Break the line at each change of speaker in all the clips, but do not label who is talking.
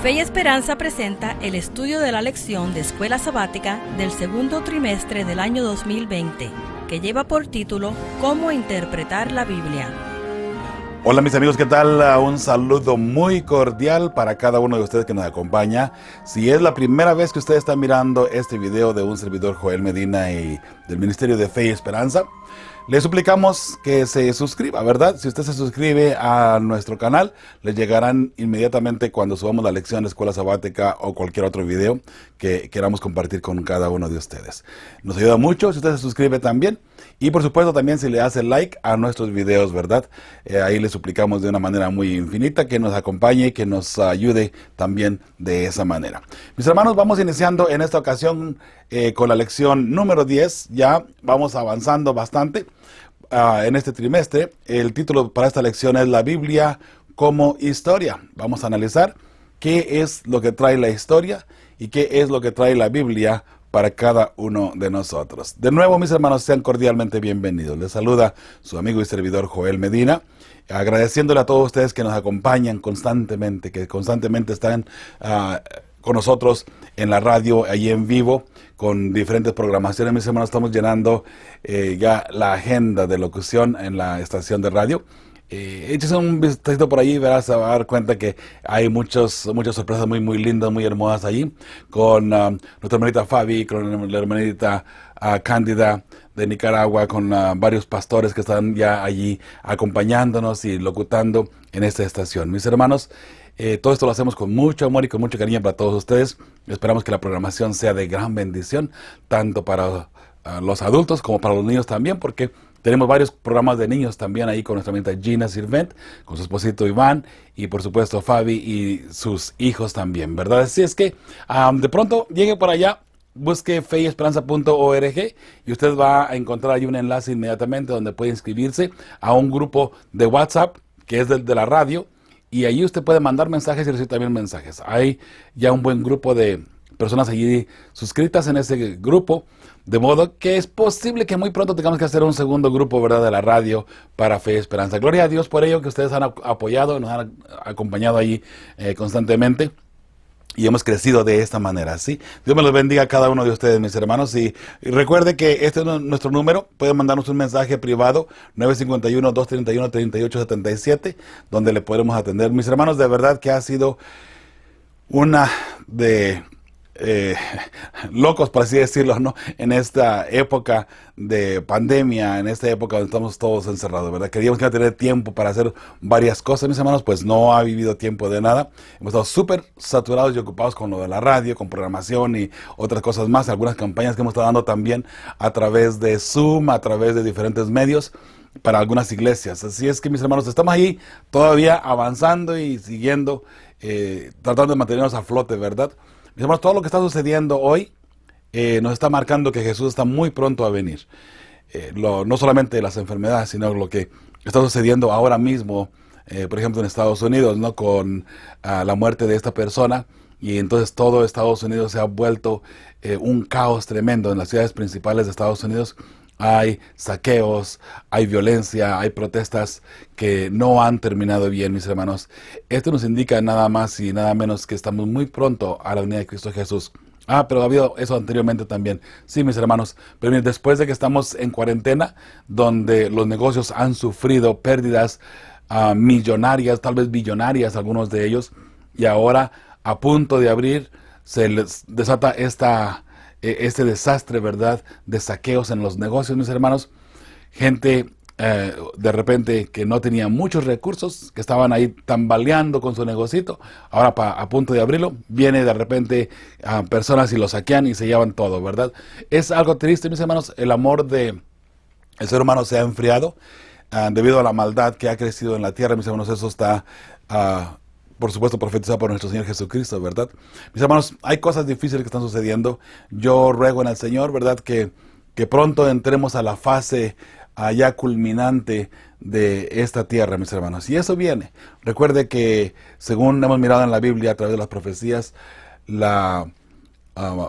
Fe y Esperanza presenta el estudio de la lección de Escuela Sabática del segundo trimestre del año 2020, que lleva por título ¿Cómo interpretar la Biblia?
Hola mis amigos, ¿qué tal? Un saludo muy cordial para cada uno de ustedes que nos acompaña. Si es la primera vez que ustedes están mirando este video de un servidor Joel Medina y del Ministerio de Fe y Esperanza, le suplicamos que se suscriba, ¿verdad? Si usted se suscribe a nuestro canal, le llegarán inmediatamente cuando subamos la lección de Escuela Sabática o cualquier otro video que queramos compartir con cada uno de ustedes. Nos ayuda mucho si usted se suscribe también. Y por supuesto también si le hace like a nuestros videos, ¿verdad? Ahí le suplicamos de una manera muy infinita que nos acompañe y que nos ayude también de esa manera. Mis hermanos, vamos iniciando en esta ocasión con la lección número 10. Ya vamos avanzando bastante en este trimestre. El título para esta lección es La Biblia como historia. Vamos a analizar qué es lo que trae la historia y qué es lo que trae la Biblia para cada uno de nosotros. De nuevo, mis hermanos, sean cordialmente bienvenidos. Les saluda su amigo y servidor Joel Medina, agradeciéndole a todos ustedes que nos acompañan constantemente, que constantemente están con nosotros en la radio, allí en vivo, con diferentes programaciones. Mis hermanos, estamos llenando ya la agenda de locución en la estación de radio. Échese un vistacito por ahí, verás, se va a dar cuenta que hay muchas sorpresas muy lindas, muy hermosas allí, con nuestra hermanita Fabi, con la hermanita Cándida de Nicaragua, con varios pastores que están ya allí acompañándonos y locutando en esta estación. Mis hermanos, todo esto lo hacemos con mucho amor y con mucho cariño para todos ustedes. Esperamos que la programación sea de gran bendición, tanto para los adultos como para los niños también, porque tenemos varios programas de niños también ahí con nuestra hermanita Gina Sirvent, con su esposito Iván y por supuesto Fabi y sus hijos también, ¿verdad? Así es que de pronto llegue por allá, busque feyesperanza.org y usted va a encontrar ahí un enlace inmediatamente donde puede inscribirse a un grupo de WhatsApp que es de la radio, y allí usted puede mandar mensajes y recibir también mensajes. Hay ya un buen grupo de personas allí suscritas en ese grupo, de modo que es posible que muy pronto tengamos que hacer un segundo grupo, ¿verdad?, de la radio para Fe y Esperanza. Gloria a Dios por ello, que ustedes han apoyado, nos han acompañado allí constantemente. Y hemos crecido de esta manera, ¿sí? Dios me los bendiga a cada uno de ustedes, mis hermanos. Y recuerde que este es nuestro número. Pueden mandarnos un mensaje privado, 951-231-3877, donde le podremos atender. Mis hermanos, de verdad que ha sido una de locos, por así decirlo, ¿no? En esta época de pandemia, en esta época donde estamos todos encerrados, ¿verdad? Queríamos que iba a tener tiempo para hacer varias cosas, mis hermanos, pues no ha vivido tiempo de nada. Hemos estado súper saturados y ocupados con lo de la radio, con programación y otras cosas más, algunas campañas que hemos estado dando también a través de Zoom, a través de diferentes medios para algunas iglesias. Así es que, mis hermanos, estamos ahí todavía avanzando y siguiendo, tratando de mantenernos a flote, ¿verdad? Mis hermanos, todo lo que está sucediendo hoy nos está marcando que Jesús está muy pronto a venir. No solamente las enfermedades, sino lo que está sucediendo ahora mismo, por ejemplo en Estados Unidos, ¿no?, con la muerte de esta persona. Y entonces todo Estados Unidos se ha vuelto un caos tremendo. En las ciudades principales de Estados Unidos hay saqueos, hay violencia, hay protestas que no han terminado bien, mis hermanos. Esto nos indica nada más y nada menos que estamos muy pronto a la venida de Cristo Jesús. Pero ha habido eso anteriormente también. Sí, mis hermanos, pero miren, después de que estamos en cuarentena, donde los negocios han sufrido pérdidas millonarias, tal vez billonarias, algunos de ellos, y ahora a punto de abrir, se les desata este desastre, ¿verdad?, de saqueos en los negocios, mis hermanos. Gente de repente que no tenía muchos recursos, que estaban ahí tambaleando con su negocito, ahora a punto de abrirlo, viene de repente personas y lo saquean y se llevan todo, ¿verdad? Es algo triste, mis hermanos. El amor del ser humano se ha enfriado debido a la maldad que ha crecido en la tierra, mis hermanos. Eso está por supuesto profetizado por nuestro Señor Jesucristo, ¿verdad? Mis hermanos, hay cosas difíciles que están sucediendo. Yo ruego en el Señor, ¿verdad?, que pronto entremos a la fase ya culminante de esta tierra, mis hermanos. Y eso viene. Recuerde que, según hemos mirado en la Biblia a través de las profecías, la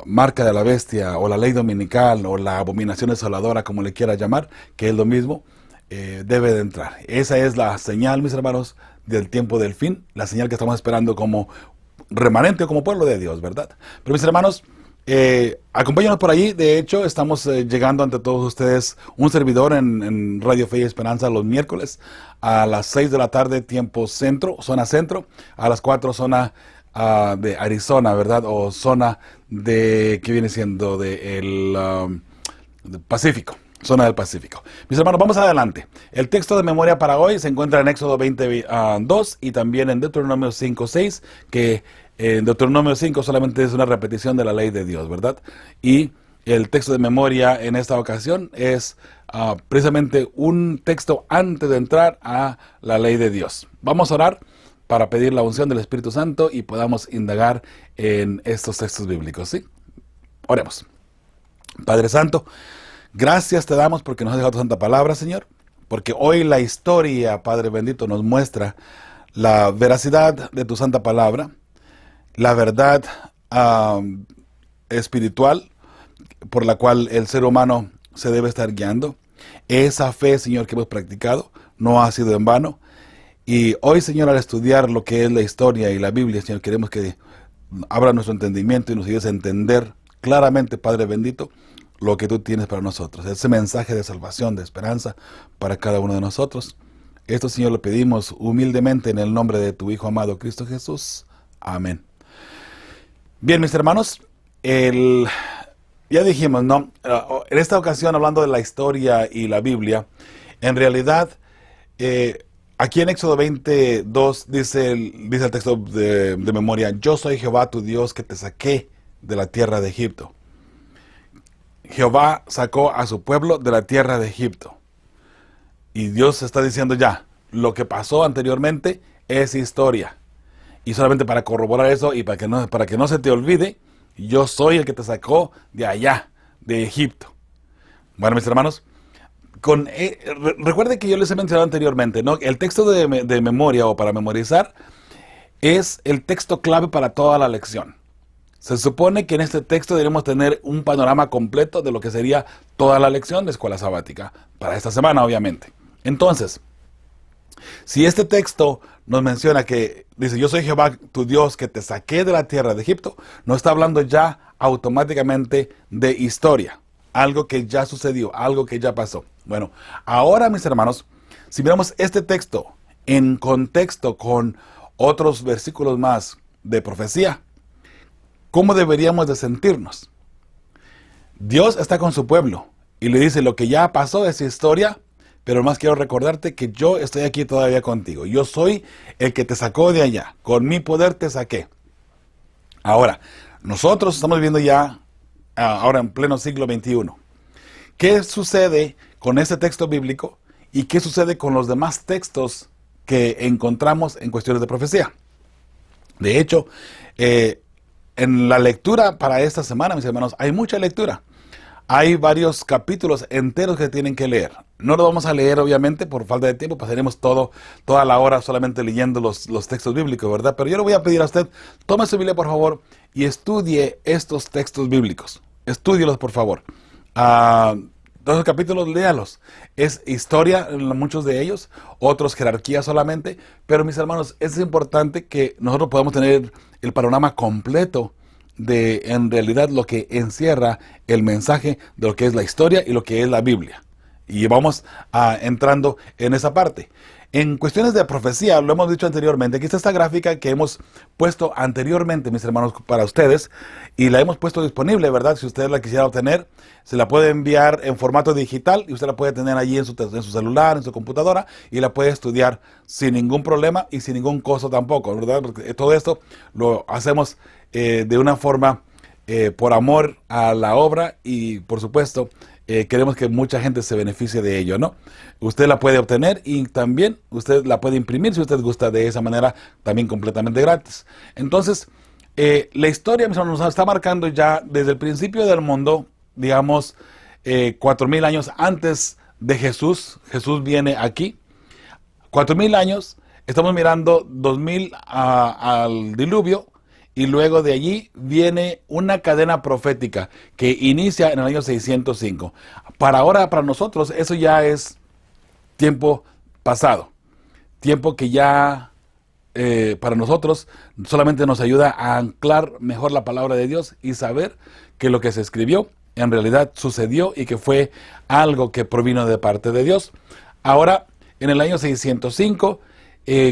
marca de la bestia, o la ley dominical, o la abominación desoladora, como le quiera llamar, que es lo mismo, debe de entrar. Esa es la señal, mis hermanos, del tiempo del fin, la señal que estamos esperando como remanente o como pueblo de Dios, ¿verdad? Pero mis hermanos, acompáñanos por allí. De hecho, estamos llegando ante todos ustedes un servidor en Radio Fe y Esperanza los miércoles a las 6 de la tarde, tiempo centro, zona centro, a las 4 zona de Arizona, ¿verdad? O zona de, ¿qué viene siendo? Del Pacífico. Zona del Pacífico. Mis hermanos, vamos adelante. El texto de memoria para hoy se encuentra en Éxodo 22 y también en Deuteronomio 5:6, que en Deuteronomio 5 solamente es una repetición de la ley de Dios, ¿verdad? Y el texto de memoria en esta ocasión es precisamente un texto antes de entrar a la ley de Dios. Vamos a orar para pedir la unción del Espíritu Santo y podamos indagar en estos textos bíblicos, ¿sí? Oremos. Padre Santo, gracias te damos porque nos has dejado tu santa palabra, Señor, porque hoy la historia, Padre bendito, nos muestra la veracidad de tu santa palabra, la verdad espiritual por la cual el ser humano se debe estar guiando. Esa fe, Señor, que hemos practicado no ha sido en vano. Y hoy, Señor, al estudiar lo que es la historia y la Biblia, Señor, queremos que abra nuestro entendimiento y nos ayudes a entender claramente, Padre bendito, lo que tú tienes para nosotros. Ese mensaje de salvación, de esperanza para cada uno de nosotros. Esto, Señor, lo pedimos humildemente en el nombre de tu Hijo amado, Cristo Jesús. Amén. Bien, mis hermanos, ya dijimos, ¿no? En esta ocasión, hablando de la historia y la Biblia, en realidad, aquí en Éxodo 22 dice el texto de memoria: yo soy Jehová tu Dios que te saqué de la tierra de Egipto. Jehová sacó a su pueblo de la tierra de Egipto. Y Dios está diciendo ya, lo que pasó anteriormente es historia. Y solamente para corroborar eso y para que no se te olvide, yo soy el que te sacó de allá, de Egipto. Bueno, mis hermanos, recuerden que yo les he mencionado anteriormente, ¿no? El texto de memoria o para memorizar es el texto clave para toda la lección. Se supone que en este texto debemos tener un panorama completo de lo que sería toda la lección de escuela sabática, para esta semana obviamente. Entonces, si este texto nos menciona que dice, yo soy Jehová tu Dios que te saqué de la tierra de Egipto, no está hablando ya automáticamente de historia, algo que ya sucedió, algo que ya pasó. Bueno, ahora mis hermanos, si miramos este texto en contexto con otros versículos más de profecía, ¿cómo deberíamos de sentirnos? Dios está con su pueblo y le dice, lo que ya pasó es historia, pero más quiero recordarte que yo estoy aquí todavía contigo. Yo soy el que te sacó de allá. Con mi poder te saqué. Ahora, nosotros estamos viviendo ya, ahora en pleno siglo XXI. ¿Qué sucede con este texto bíblico y qué sucede con los demás textos que encontramos en cuestiones de profecía? De hecho, en la lectura para esta semana, mis hermanos, hay mucha lectura. Hay varios capítulos enteros que tienen que leer. No lo vamos a leer, obviamente, por falta de tiempo. Pasaremos toda la hora solamente leyendo los textos bíblicos, ¿verdad? Pero yo le voy a pedir a usted, tome su Biblia, por favor, y estudie estos textos bíblicos. Estúdielos, por favor. Todos los capítulos, léalos. Es historia en muchos de ellos, otros jerarquía solamente. Pero, mis hermanos, es importante que nosotros podamos tener el panorama completo de, en realidad, lo que encierra el mensaje de lo que es la historia y lo que es la Biblia. Y vamos entrando en esa parte. En cuestiones de profecía, lo hemos dicho anteriormente, aquí está esta gráfica que hemos puesto anteriormente, mis hermanos, para ustedes, y la hemos puesto disponible, ¿verdad? Si usted la quisiera obtener, se la puede enviar en formato digital y usted la puede tener allí en su celular, en su computadora, y la puede estudiar sin ningún problema y sin ningún costo tampoco, ¿verdad? Porque todo esto lo hacemos de una forma por amor a la obra y, por supuesto, queremos que mucha gente se beneficie de ello, ¿no? Usted la puede obtener y también usted la puede imprimir si usted gusta, de esa manera, también completamente gratis. Entonces, la historia nos está marcando ya desde el principio del mundo, digamos, 4,000 años antes de Jesús. Jesús viene aquí. 4,000 años, estamos mirando 2,000 al diluvio. Y luego de allí viene una cadena profética que inicia en el año 605. Para nosotros, eso ya es tiempo pasado. Tiempo que ya para nosotros solamente nos ayuda a anclar mejor la palabra de Dios y saber que lo que se escribió en realidad sucedió y que fue algo que provino de parte de Dios. Ahora, en el año 605,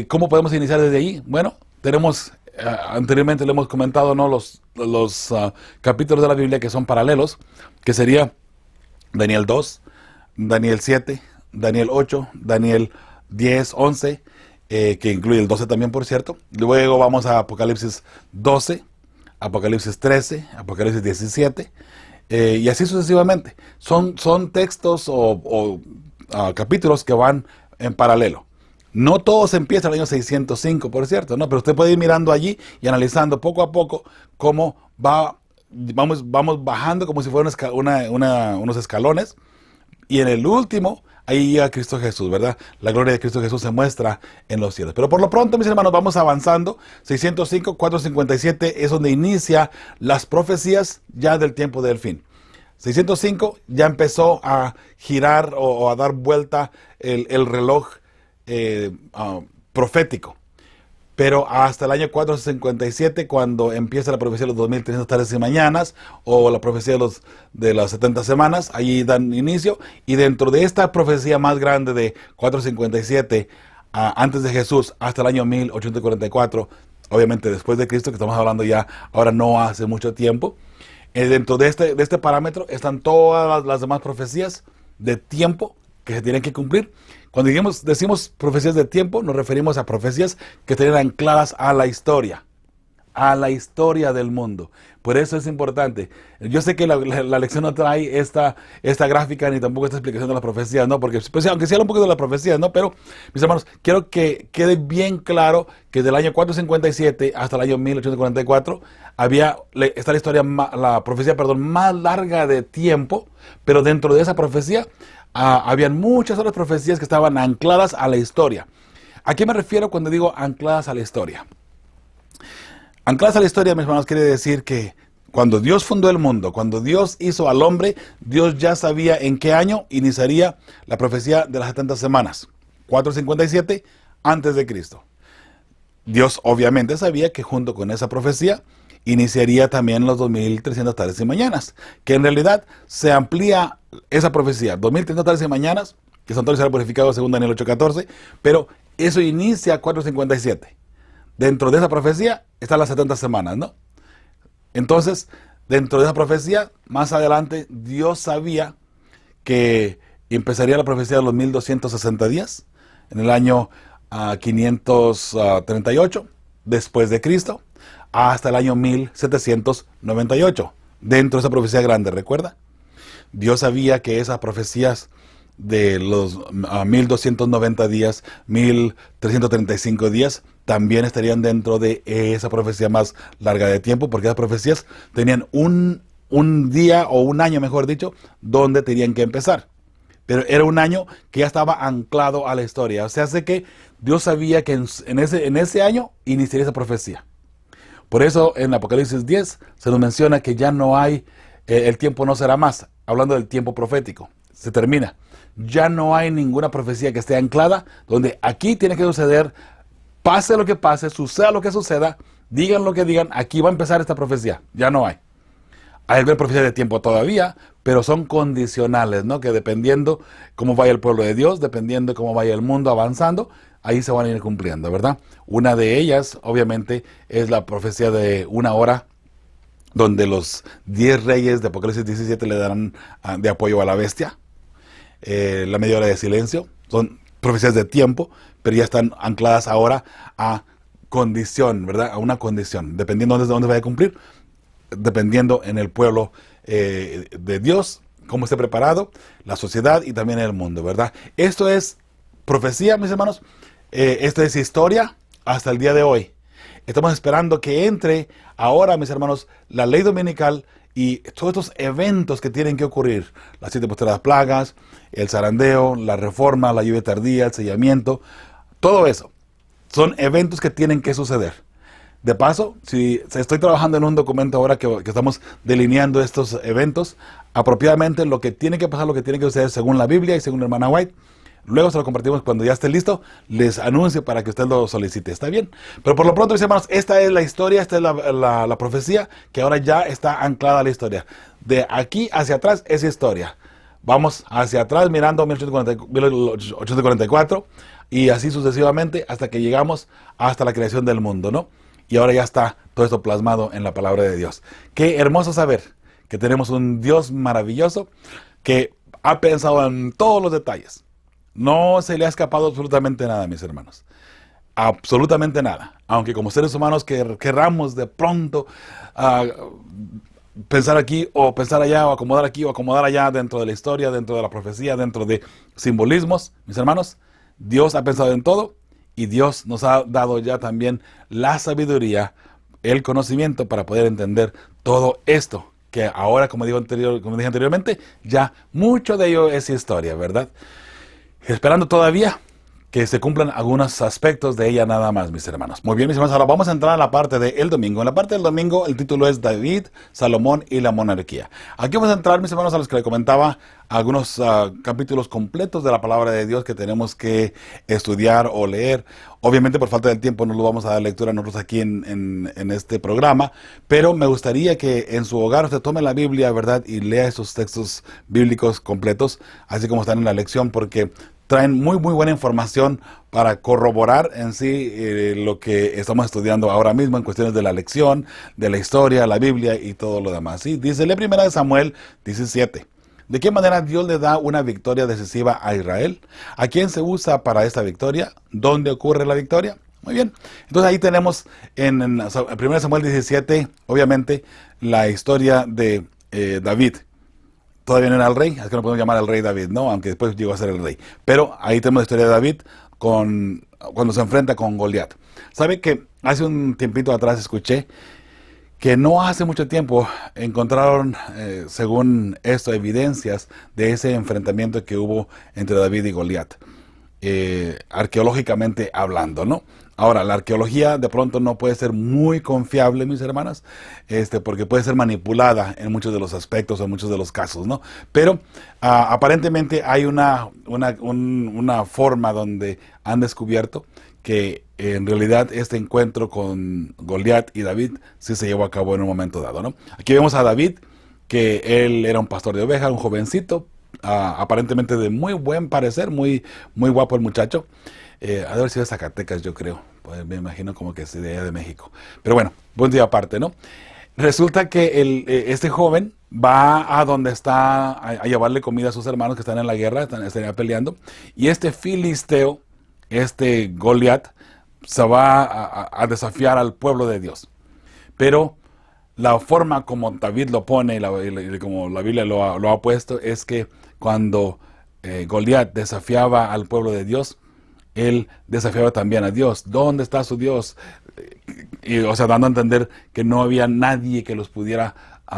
¿cómo podemos iniciar desde ahí? Bueno, tenemos, anteriormente le hemos comentado, ¿no?, los capítulos de la Biblia que son paralelos, que sería Daniel 2, Daniel 7, Daniel 8, Daniel 10, 11, que incluye el 12 también, por cierto. Luego vamos a Apocalipsis 12, Apocalipsis 13, Apocalipsis 17, y así sucesivamente. Son textos o capítulos que van en paralelo. No todos empiezan en el año 605, por cierto, ¿no? Pero usted puede ir mirando allí y analizando poco a poco cómo vamos bajando como si fueran unos escalones. Y en el último, ahí llega Cristo Jesús, ¿verdad? La gloria de Cristo Jesús se muestra en los cielos. Pero por lo pronto, mis hermanos, vamos avanzando. 605, 457 es donde inicia las profecías ya del tiempo del fin. 605 ya empezó a girar o a dar vuelta el reloj profético. Pero hasta el año 457, cuando empieza la profecía de los 2300 tardes y mañanas, o la profecía de las 70 semanas, allí dan inicio. Y dentro de esta profecía más grande de 457, antes de Jesús, hasta el año 1844, obviamente después de Cristo, que estamos hablando ya ahora no hace mucho tiempo, dentro de este parámetro están todas las demás profecías de tiempo que se tienen que cumplir. Cuando decimos profecías de tiempo, nos referimos a profecías que estén ancladas a la historia del mundo. Por eso es importante. Yo sé que la lección no trae esta gráfica ni tampoco esta explicación de las profecías, ¿no? Porque, pues, aunque sí habla un poco de las profecías, ¿no? Pero, mis hermanos, quiero que quede bien claro que del año 457 hasta el año 1844 está la profecía más larga de tiempo, pero dentro de esa profecía habían muchas otras profecías que estaban ancladas a la historia. ¿A qué me refiero cuando digo ancladas a la historia? Ancladas a la historia, mis hermanos, quiere decir que cuando Dios fundó el mundo, cuando Dios hizo al hombre, Dios ya sabía en qué año iniciaría la profecía de las 70 semanas. 457 antes de Cristo. Dios obviamente sabía que junto con esa profecía iniciaría también los 2300 tardes y mañanas, que en realidad se amplía esa profecía, 2300 tardes y mañanas, que son todos serán purificados según Daniel 8:14, pero eso inicia 457. Dentro de esa profecía están las 70 semanas, ¿no? Entonces, dentro de esa profecía, más adelante, Dios sabía que empezaría la profecía de los 1260 días, en el año 538, después de Cristo, hasta el año 1798, dentro de esa profecía grande, ¿recuerda? Dios sabía que esas profecías de los 1290 días, 1335 días, también estarían dentro de esa profecía más larga de tiempo, porque esas profecías tenían un día o un año, mejor dicho, donde tenían que empezar. Pero era un año que ya estaba anclado a la historia. O sea, hace que Dios sabía que en ese año iniciaría esa profecía. Por eso en Apocalipsis 10 se nos menciona que ya no hay, el tiempo no será más, hablando del tiempo profético, se termina. Ya no hay ninguna profecía que esté anclada, donde aquí tiene que suceder, pase lo que pase, suceda lo que suceda, digan lo que digan, aquí va a empezar esta profecía, ya no hay. Hay algunas profecías de tiempo todavía, pero son condicionales, ¿no? Que dependiendo cómo vaya el pueblo de Dios, dependiendo cómo vaya el mundo avanzando, ahí se van a ir cumpliendo, ¿verdad? Una de ellas, obviamente, es la profecía de una hora, donde los 10 reyes de Apocalipsis 17 le darán de apoyo a la bestia. La media hora de silencio, son profecías de tiempo, pero ya están ancladas ahora a condición, ¿verdad? A una condición, dependiendo de dónde vaya a cumplir, dependiendo en el pueblo de Dios, cómo esté preparado, la sociedad y también el mundo, ¿verdad? Esto es profecía, mis hermanos, esto es historia hasta el día de hoy. Estamos esperando que entre ahora, mis hermanos, la ley dominical y todos estos eventos que tienen que ocurrir, las 7 postreras plagas, el zarandeo, la reforma, la lluvia tardía, el sellamiento, todo eso son eventos que tienen que suceder. De paso, si estoy trabajando en un documento ahora que estamos delineando estos eventos, apropiadamente lo que tiene que pasar, lo que tiene que suceder según la Biblia y según la hermana White, Luego se lo compartimos cuando ya esté listo. Les anuncio para que usted lo solicite. ¿Está bien? Pero por lo pronto, mis hermanos, esta es la historia, esta es la profecía que ahora ya está anclada a la historia. De aquí hacia atrás es historia. Vamos hacia atrás mirando 1844 y así sucesivamente hasta que llegamos hasta la creación del mundo, ¿no? Y ahora ya está todo esto plasmado en la palabra de Dios. Qué hermoso saber que tenemos un Dios maravilloso que ha pensado en todos los detalles. No se le ha escapado absolutamente nada, mis hermanos. Absolutamente nada. Aunque como seres humanos querramos de pronto pensar aquí o pensar allá o acomodar allá dentro de la historia, dentro de la profecía, dentro de simbolismos, mis hermanos, Dios ha pensado en todo y Dios nos ha dado ya también la sabiduría, el conocimiento para poder entender todo esto que ahora, como dije anteriormente, ya mucho de ello es historia, ¿verdad? Esperando todavía que se cumplan algunos aspectos de ella nada más, mis hermanos. Muy bien, mis hermanos, ahora vamos a entrar a la parte del domingo. En la parte del domingo, el título es David, Salomón y la monarquía. Aquí vamos a entrar, mis hermanos, a los que les comentaba, algunos capítulos completos de la palabra de Dios que tenemos que estudiar o leer. Obviamente, por falta del tiempo, no lo vamos a dar lectura nosotros aquí en este programa, pero me gustaría que en su hogar usted tome la Biblia, ¿verdad? Y lea esos textos bíblicos completos, así como están en la lección, porque traen muy buena información para corroborar en sí lo que estamos estudiando ahora mismo en cuestiones de la lección, de la historia, la Biblia y todo lo demás. ¿Sí? Dice la primera de Samuel 17. ¿De qué manera Dios le da una victoria decisiva a Israel? ¿A quién se usa para esta victoria? ¿Dónde ocurre la victoria? Muy bien. Entonces ahí tenemos en 1 Samuel 17, obviamente, la historia de David. Todavía no era el rey, es que no podemos llamar al rey David, ¿no? Aunque después llegó a ser el rey. Pero ahí tenemos la historia de David cuando se enfrenta con Goliat. ¿Sabe que hace un tiempito atrás escuché que no hace mucho tiempo encontraron, según esto, evidencias de ese enfrentamiento que hubo entre David y Goliat? Arqueológicamente hablando, ¿no? Ahora, la arqueología de pronto no puede ser muy confiable, mis hermanas, porque puede ser manipulada en muchos de los aspectos o en muchos de los casos, ¿no? Pero aparentemente hay una forma donde han descubierto que en realidad este encuentro con Goliat y David sí se llevó a cabo en un momento dado, ¿no? Aquí vemos a David, que él era un pastor de ovejas, un jovencito, aparentemente de muy buen parecer, muy guapo el muchacho. Ha de haber sido de Zacatecas, yo creo. Pues me imagino como que es de allá de México. Pero bueno, buen día aparte, ¿no? Resulta que este joven va a donde está a llevarle comida a sus hermanos que están en la guerra, están peleando. Y este filisteo, este Goliat, se va a desafiar al pueblo de Dios. Pero la forma como David lo pone y como la Biblia lo ha puesto es que cuando Goliat desafiaba al pueblo de Dios, él desafiaba también a Dios. ¿Dónde está su Dios? O sea, dando a entender que no había nadie que los pudiera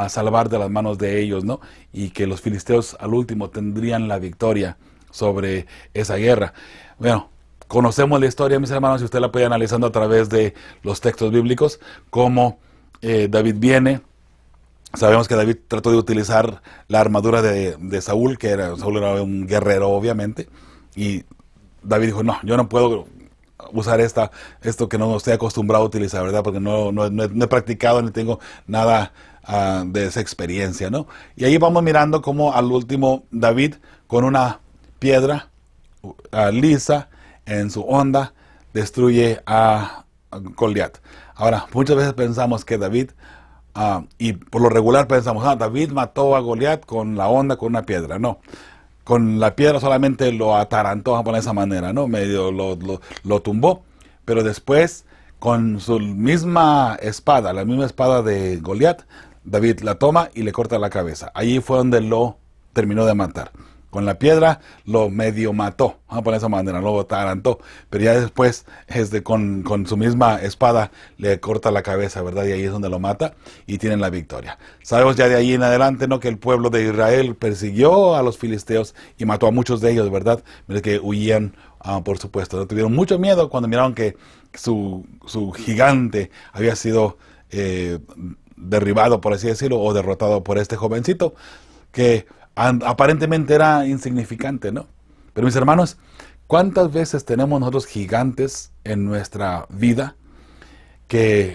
salvar de las manos de ellos, ¿no? Y que los filisteos al último tendrían la victoria sobre esa guerra. Bueno, conocemos la historia, mis hermanos, y usted la puede ir analizando a través de los textos bíblicos, cómo David viene. Sabemos que David trató de utilizar la armadura de Saúl, Saúl era un guerrero, obviamente, y David dijo, no, yo no puedo usar esto que no estoy acostumbrado a utilizar, ¿verdad? Porque no he practicado ni tengo nada de esa experiencia, ¿no? Y ahí vamos mirando cómo al último David, con una piedra lisa en su honda, destruye a Goliat. Ahora, muchas veces pensamos que David, y por lo regular pensamos, David mató a Goliat con la honda, con una piedra. No. Con la piedra solamente lo atarantó, vamos a poner de esa manera, ¿no? Medio lo tumbó, pero después con su misma espada, la misma espada de Goliat, David la toma y le corta la cabeza. Allí fue donde lo terminó de matar. Con la piedra lo medio mató, vamos a poner de esa manera, lo atarantó, pero ya después con su misma espada le corta la cabeza, ¿verdad? Y ahí es donde lo mata y tienen la victoria. Sabemos ya de ahí en adelante, ¿no?, que el pueblo de Israel persiguió a los filisteos y mató a muchos de ellos, ¿verdad? Que huían, por supuesto, ¿no? Tuvieron mucho miedo cuando miraron que su gigante había sido derribado, por así decirlo, o derrotado por este jovencito que aparentemente era insignificante, ¿no? Pero mis hermanos, ¿cuántas veces tenemos nosotros gigantes en nuestra vida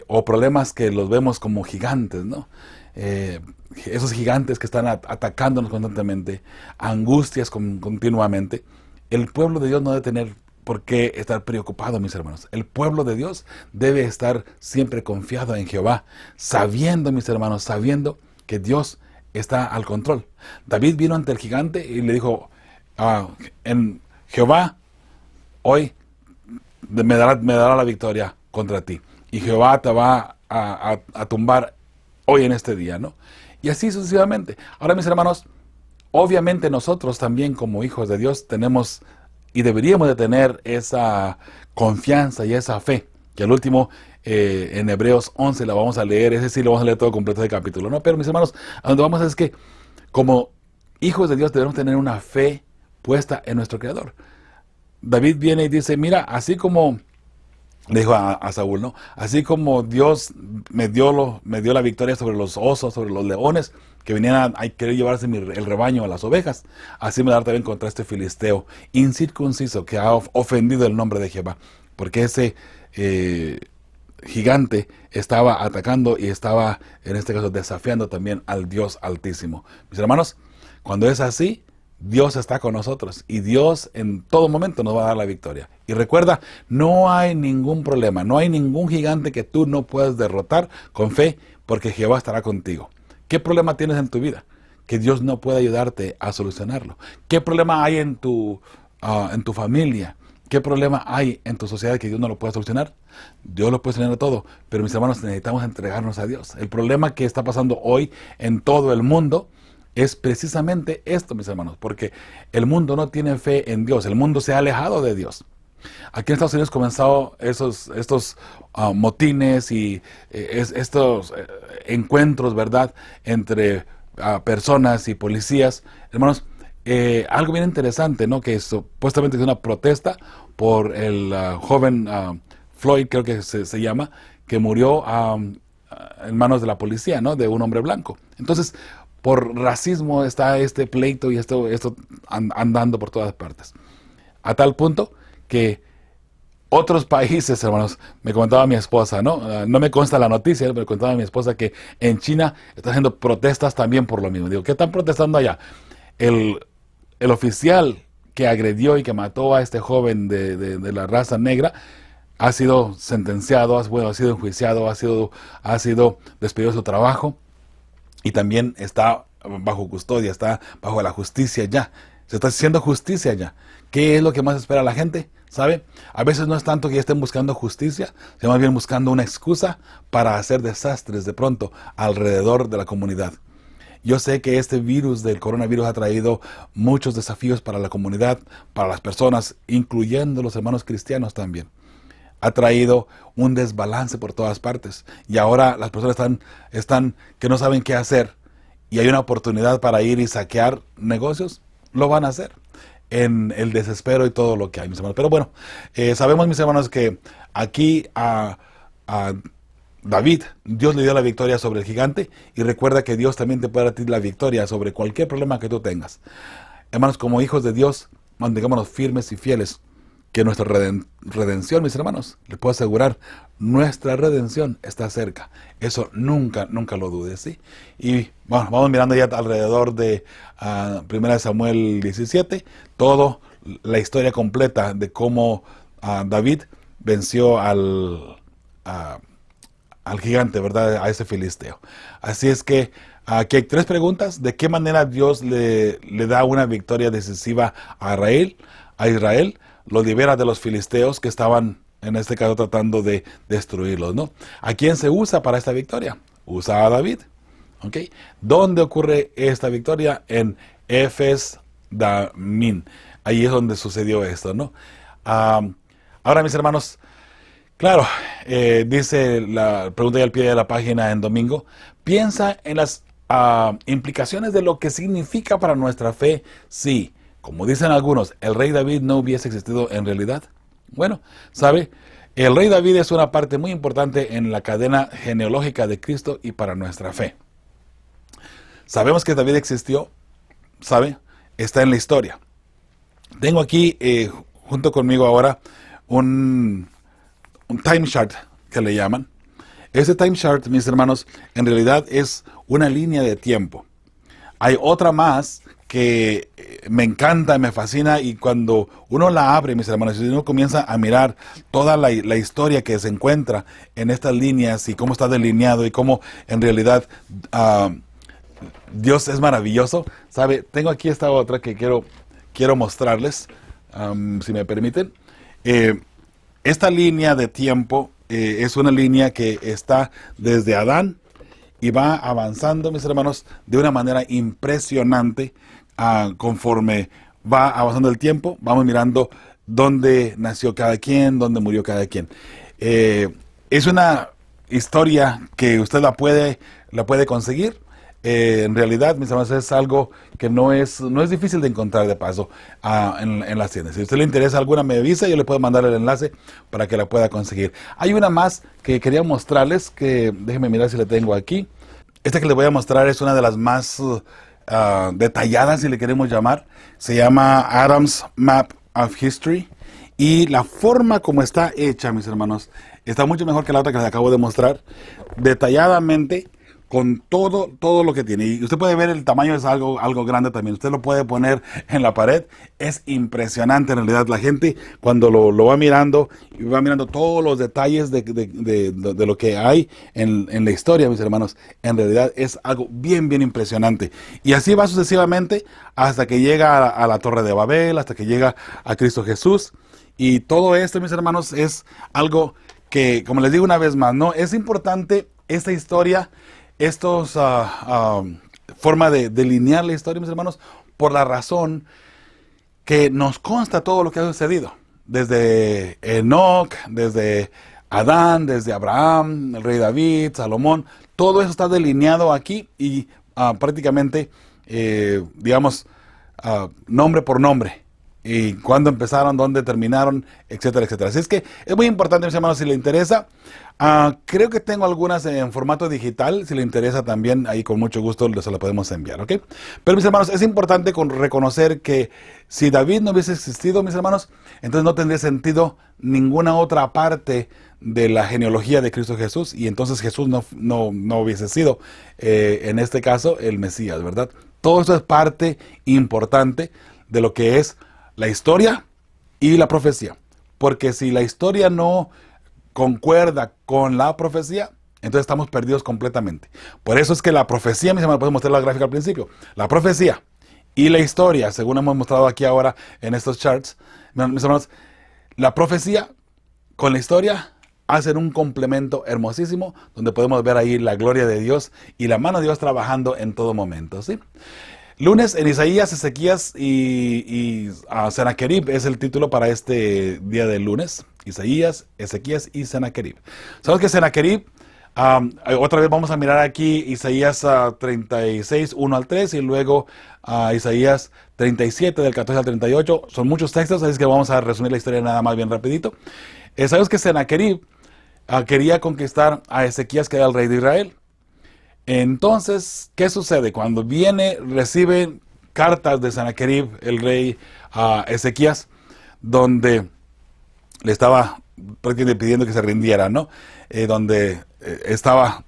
o problemas que los vemos como gigantes, ¿no? Esos gigantes que están atacándonos constantemente, angustias continuamente. El pueblo de Dios no debe tener por qué estar preocupado, mis hermanos. El pueblo de Dios debe estar siempre confiado en Jehová, sabiendo, mis hermanos, sabiendo que Dios está al control. David vino ante el gigante y le dijo, en Jehová, hoy me dará la victoria contra ti. Y Jehová te va a tumbar hoy en este día, ¿no? Y así sucesivamente. Ahora, mis hermanos, obviamente nosotros también como hijos de Dios tenemos y deberíamos de tener esa confianza y esa fe, que al último en Hebreos 11 la vamos a leer, es decir, lo vamos a leer todo completo de capítulo, ¿no? Pero mis hermanos, a donde vamos es que como hijos de Dios debemos tener una fe puesta en nuestro Creador. David viene y dice, mira, así como le dijo a Saúl, ¿no? Así como Dios me dio la victoria sobre los osos, sobre los leones, que venían a querer llevarse el rebaño a las ovejas, así me dará también contra este filisteo incircunciso que ha ofendido el nombre de Jehová. Porque ese gigante estaba atacando y estaba, en este caso, desafiando también al Dios Altísimo. Mis hermanos, cuando es así, Dios está con nosotros y Dios en todo momento nos va a dar la victoria. Y recuerda, no hay ningún problema, no hay ningún gigante que tú no puedas derrotar con fe, porque Jehová estará contigo. ¿Qué problema tienes en tu vida que Dios no puede ayudarte a solucionarlo? ¿Qué problema hay en tu familia? ¿Qué problema hay en tu sociedad que Dios no lo puede solucionar? Dios lo puede solucionar todo, pero mis hermanos, necesitamos entregarnos a Dios. El problema que está pasando hoy en todo el mundo es precisamente esto, mis hermanos, porque el mundo no tiene fe en Dios, el mundo se ha alejado de Dios. Aquí en Estados Unidos comenzado estos motines y estos encuentros, ¿verdad?, entre personas y policías. Hermanos, algo bien interesante, ¿no?, que supuestamente es una protesta por el joven Floyd, creo que se llama, que murió en manos de la policía, ¿no?, de un hombre blanco. Entonces, por racismo está este pleito y esto andando por todas partes. A tal punto que otros países, hermanos, me comentaba mi esposa, ¿no? No me consta la noticia, pero me contaba mi esposa que en China están haciendo protestas también por lo mismo. Digo, ¿qué están protestando allá? El oficial que agredió y que mató a este joven de la raza negra ha sido sentenciado, ha sido enjuiciado, ha sido despedido de su trabajo. Y también está bajo custodia, está bajo la justicia ya. Se está haciendo justicia ya. ¿Qué es lo que más espera la gente? ¿Sabe? A veces no es tanto que estén buscando justicia, sino más bien buscando una excusa para hacer desastres de pronto alrededor de la comunidad. Yo sé que este virus del coronavirus ha traído muchos desafíos para la comunidad, para las personas, incluyendo los hermanos cristianos también. Ha traído un desbalance por todas partes. Y ahora las personas están que no saben qué hacer. Y hay una oportunidad para ir y saquear negocios. Lo van a hacer. En el desespero y todo lo que hay, mis hermanos. Pero bueno, sabemos, mis hermanos, que aquí a David, Dios le dio la victoria sobre el gigante. Y recuerda que Dios también te puede dar a ti la victoria sobre cualquier problema que tú tengas. Hermanos, como hijos de Dios, mantengámonos firmes y fieles. Que nuestra redención, mis hermanos, les puedo asegurar, nuestra redención está cerca. Eso nunca lo dudes, ¿sí? Y bueno, vamos mirando ya alrededor de 1 Samuel 17, toda la historia completa de cómo David venció al gigante, ¿verdad?, a ese filisteo. Así es que aquí hay 3 preguntas. ¿De qué manera Dios le da una victoria decisiva a Israel? Los libera de los filisteos que estaban, en este caso, tratando de destruirlos, ¿no? ¿A quién se usa para esta victoria? Usa a David, ¿ok? ¿Dónde ocurre esta victoria? En Efes Damim. Ahí es donde sucedió esto, ¿no? Ahora, mis hermanos, claro, dice la pregunta ahí al pie de la página en domingo, piensa en las implicaciones de lo que significa para nuestra fe, sí. Como dicen algunos, ¿el rey David no hubiese existido en realidad? Bueno, ¿sabe? El rey David es una parte muy importante en la cadena genealógica de Cristo y para nuestra fe. Sabemos que David existió, ¿sabe? Está en la historia. Tengo aquí junto conmigo ahora un time chart que le llaman. Ese time chart, mis hermanos, en realidad es una línea de tiempo. Hay otra más que me encanta, me fascina, y cuando uno la abre, mis hermanos, y uno comienza a mirar toda la historia que se encuentra en estas líneas y cómo está delineado y cómo en realidad Dios es maravilloso. ¿Sabe? Tengo aquí esta otra que quiero mostrarles, si me permiten. Esta línea de tiempo es una línea que está desde Adán y va avanzando, mis hermanos, de una manera impresionante. Conforme va avanzando el tiempo, vamos mirando dónde nació cada quien, dónde murió cada quien. Es una historia que usted la puede conseguir. En realidad, mis hermanos, es algo que no es difícil de encontrar de paso en las tiendas. Si a usted le interesa alguna, me avisa, yo le puedo mandar el enlace para que la pueda conseguir. Hay una más que quería mostrarles, que déjenme mirar si la tengo aquí. Esta que les voy a mostrar es una de las más detalladas, si le queremos llamar. Se llama Adam's Map of History. Y la forma como está hecha, mis hermanos, está mucho mejor que la otra que les acabo de mostrar. Detalladamente, con todo lo que tiene. Y usted puede ver el tamaño, es algo grande también. Usted lo puede poner en la pared. Es impresionante en realidad. La gente cuando lo va mirando, y va mirando todos los detalles de lo que hay en la historia, mis hermanos, en realidad es algo bien impresionante. Y así va sucesivamente hasta que llega a la Torre de Babel, hasta que llega a Cristo Jesús. Y todo esto, mis hermanos, es algo que, como les digo una vez más, ¿no? Es importante esta historia, forma de delinear la historia, mis hermanos, por la razón que nos consta todo lo que ha sucedido. Desde Enoc, desde Adán, desde Abraham, el rey David, Salomón, todo eso está delineado aquí y prácticamente, nombre por nombre. Y cuándo empezaron, dónde terminaron, etcétera, etcétera. Así es que es muy importante, mis hermanos, si le interesa. Creo que tengo algunas en formato digital. Si le interesa también, ahí con mucho gusto se la podemos enviar, ¿ok? Pero, mis hermanos, es importante reconocer que si David no hubiese existido, mis hermanos, entonces no tendría sentido ninguna otra parte de la genealogía de Cristo Jesús. Y entonces Jesús no hubiese sido, en este caso, el Mesías, ¿verdad? Todo eso es parte importante de lo que es la historia y la profecía. Porque si la historia no concuerda con la profecía, entonces estamos perdidos completamente. Por eso es que la profecía, mis hermanos, podemos mostrar la gráfica al principio. La profecía y la historia, según hemos mostrado aquí ahora en estos charts, mis hermanos, la profecía con la historia hacen un complemento hermosísimo, donde podemos ver ahí la gloria de Dios y la mano de Dios trabajando en todo momento, ¿sí? Lunes en Isaías, Ezequías y Sennacherib es el título para este día del lunes. Isaías, Ezequías y Sennacherib. Sabemos que Sennacherib, otra vez vamos a mirar aquí Isaías 36, 1 al 3 y luego Isaías 37 del 14 al 38. Son muchos textos, así que vamos a resumir la historia nada más bien rapidito. Sabemos que Sennacherib quería conquistar a Ezequías, que era el rey de Israel. Entonces, ¿qué sucede? Cuando recibe cartas de Sennacherib, el rey, a Ezequías, donde le estaba prácticamente pidiendo que se rindiera, ¿no? Donde estaba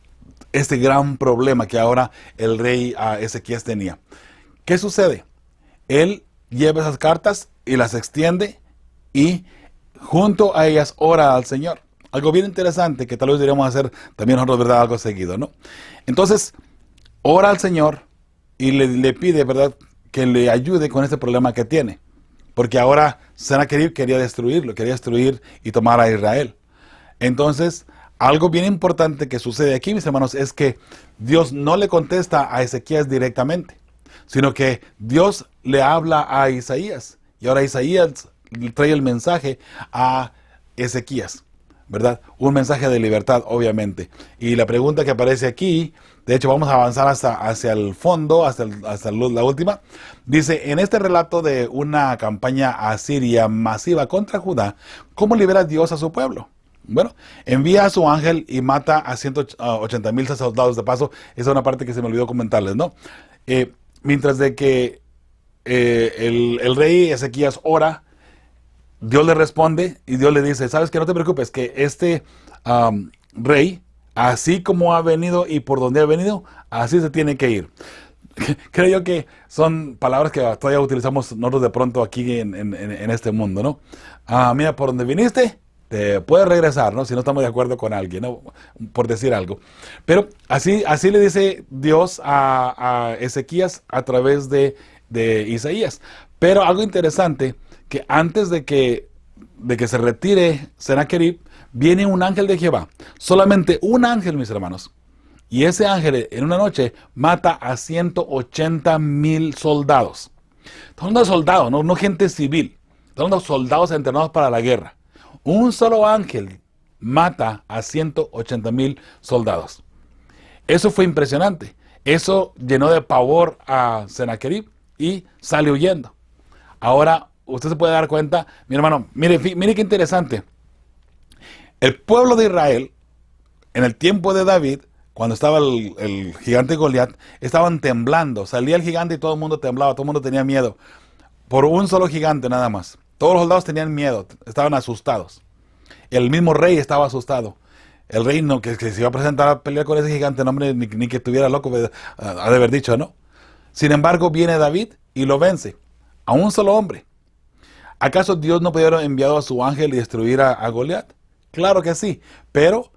este gran problema que ahora el rey Ezequías tenía. ¿Qué sucede? Él lleva esas cartas y las extiende y junto a ellas ora al Señor. Algo bien interesante que tal vez deberíamos hacer también nosotros, ¿verdad? Algo seguido, ¿no? Entonces, ora al Señor y le pide, ¿verdad?, que le ayude con este problema que tiene. Porque ahora Sennacherib quería destruir y tomar a Israel. Entonces, algo bien importante que sucede aquí, mis hermanos, es que Dios no le contesta a Ezequías directamente, sino que Dios le habla a Isaías. Y ahora Isaías trae el mensaje a Ezequías, ¿verdad? Un mensaje de libertad, obviamente. Y la pregunta que aparece aquí, de hecho vamos a avanzar hacia el fondo, hasta la última, dice: en este relato de una campaña asiria masiva contra Judá, ¿cómo libera Dios a su pueblo? Bueno, envía a su ángel y mata a 180,000 soldados. De paso, esa es una parte que se me olvidó comentarles, ¿no? Mientras de que el rey Ezequías ora, Dios le responde y Dios le dice, sabes que no te preocupes, que este rey, así como ha venido y por donde ha venido, así se tiene que ir. Creo yo que son palabras que todavía utilizamos nosotros de pronto aquí en este mundo, ¿no? Mira, por donde viniste, te puedes regresar, ¿no? Si no estamos de acuerdo con alguien, ¿no? Por decir algo. Pero así le dice Dios a Ezequías a través de Isaías. Pero algo interesante, que antes de que se retire Sennacherib, viene un ángel de Jehová. Solamente un ángel, mis hermanos. Y ese ángel en una noche mata a 180,000 soldados. Estamos hablando de soldados, no gente civil. Estamos hablando de soldados entrenados para la guerra. Un solo ángel mata a 180,000 soldados. Eso fue impresionante. Eso llenó de pavor a Sennacherib y sale huyendo. Ahora, usted se puede dar cuenta, mi hermano, mire qué interesante. El pueblo de Israel, en el tiempo de David, cuando estaba el gigante Goliat, estaban temblando. Salía el gigante y todo el mundo temblaba, todo el mundo tenía miedo. Por un solo gigante nada más. Todos los soldados tenían miedo, estaban asustados. El mismo rey estaba asustado. El rey que se iba a presentar a pelear con ese gigante, no, hombre, ni que estuviera loco, ha de haber dicho, ¿no? Sin embargo, viene David y lo vence. A un solo hombre. ¿Acaso Dios no podía haber enviado a su ángel y destruir a Goliat? Claro que sí, pero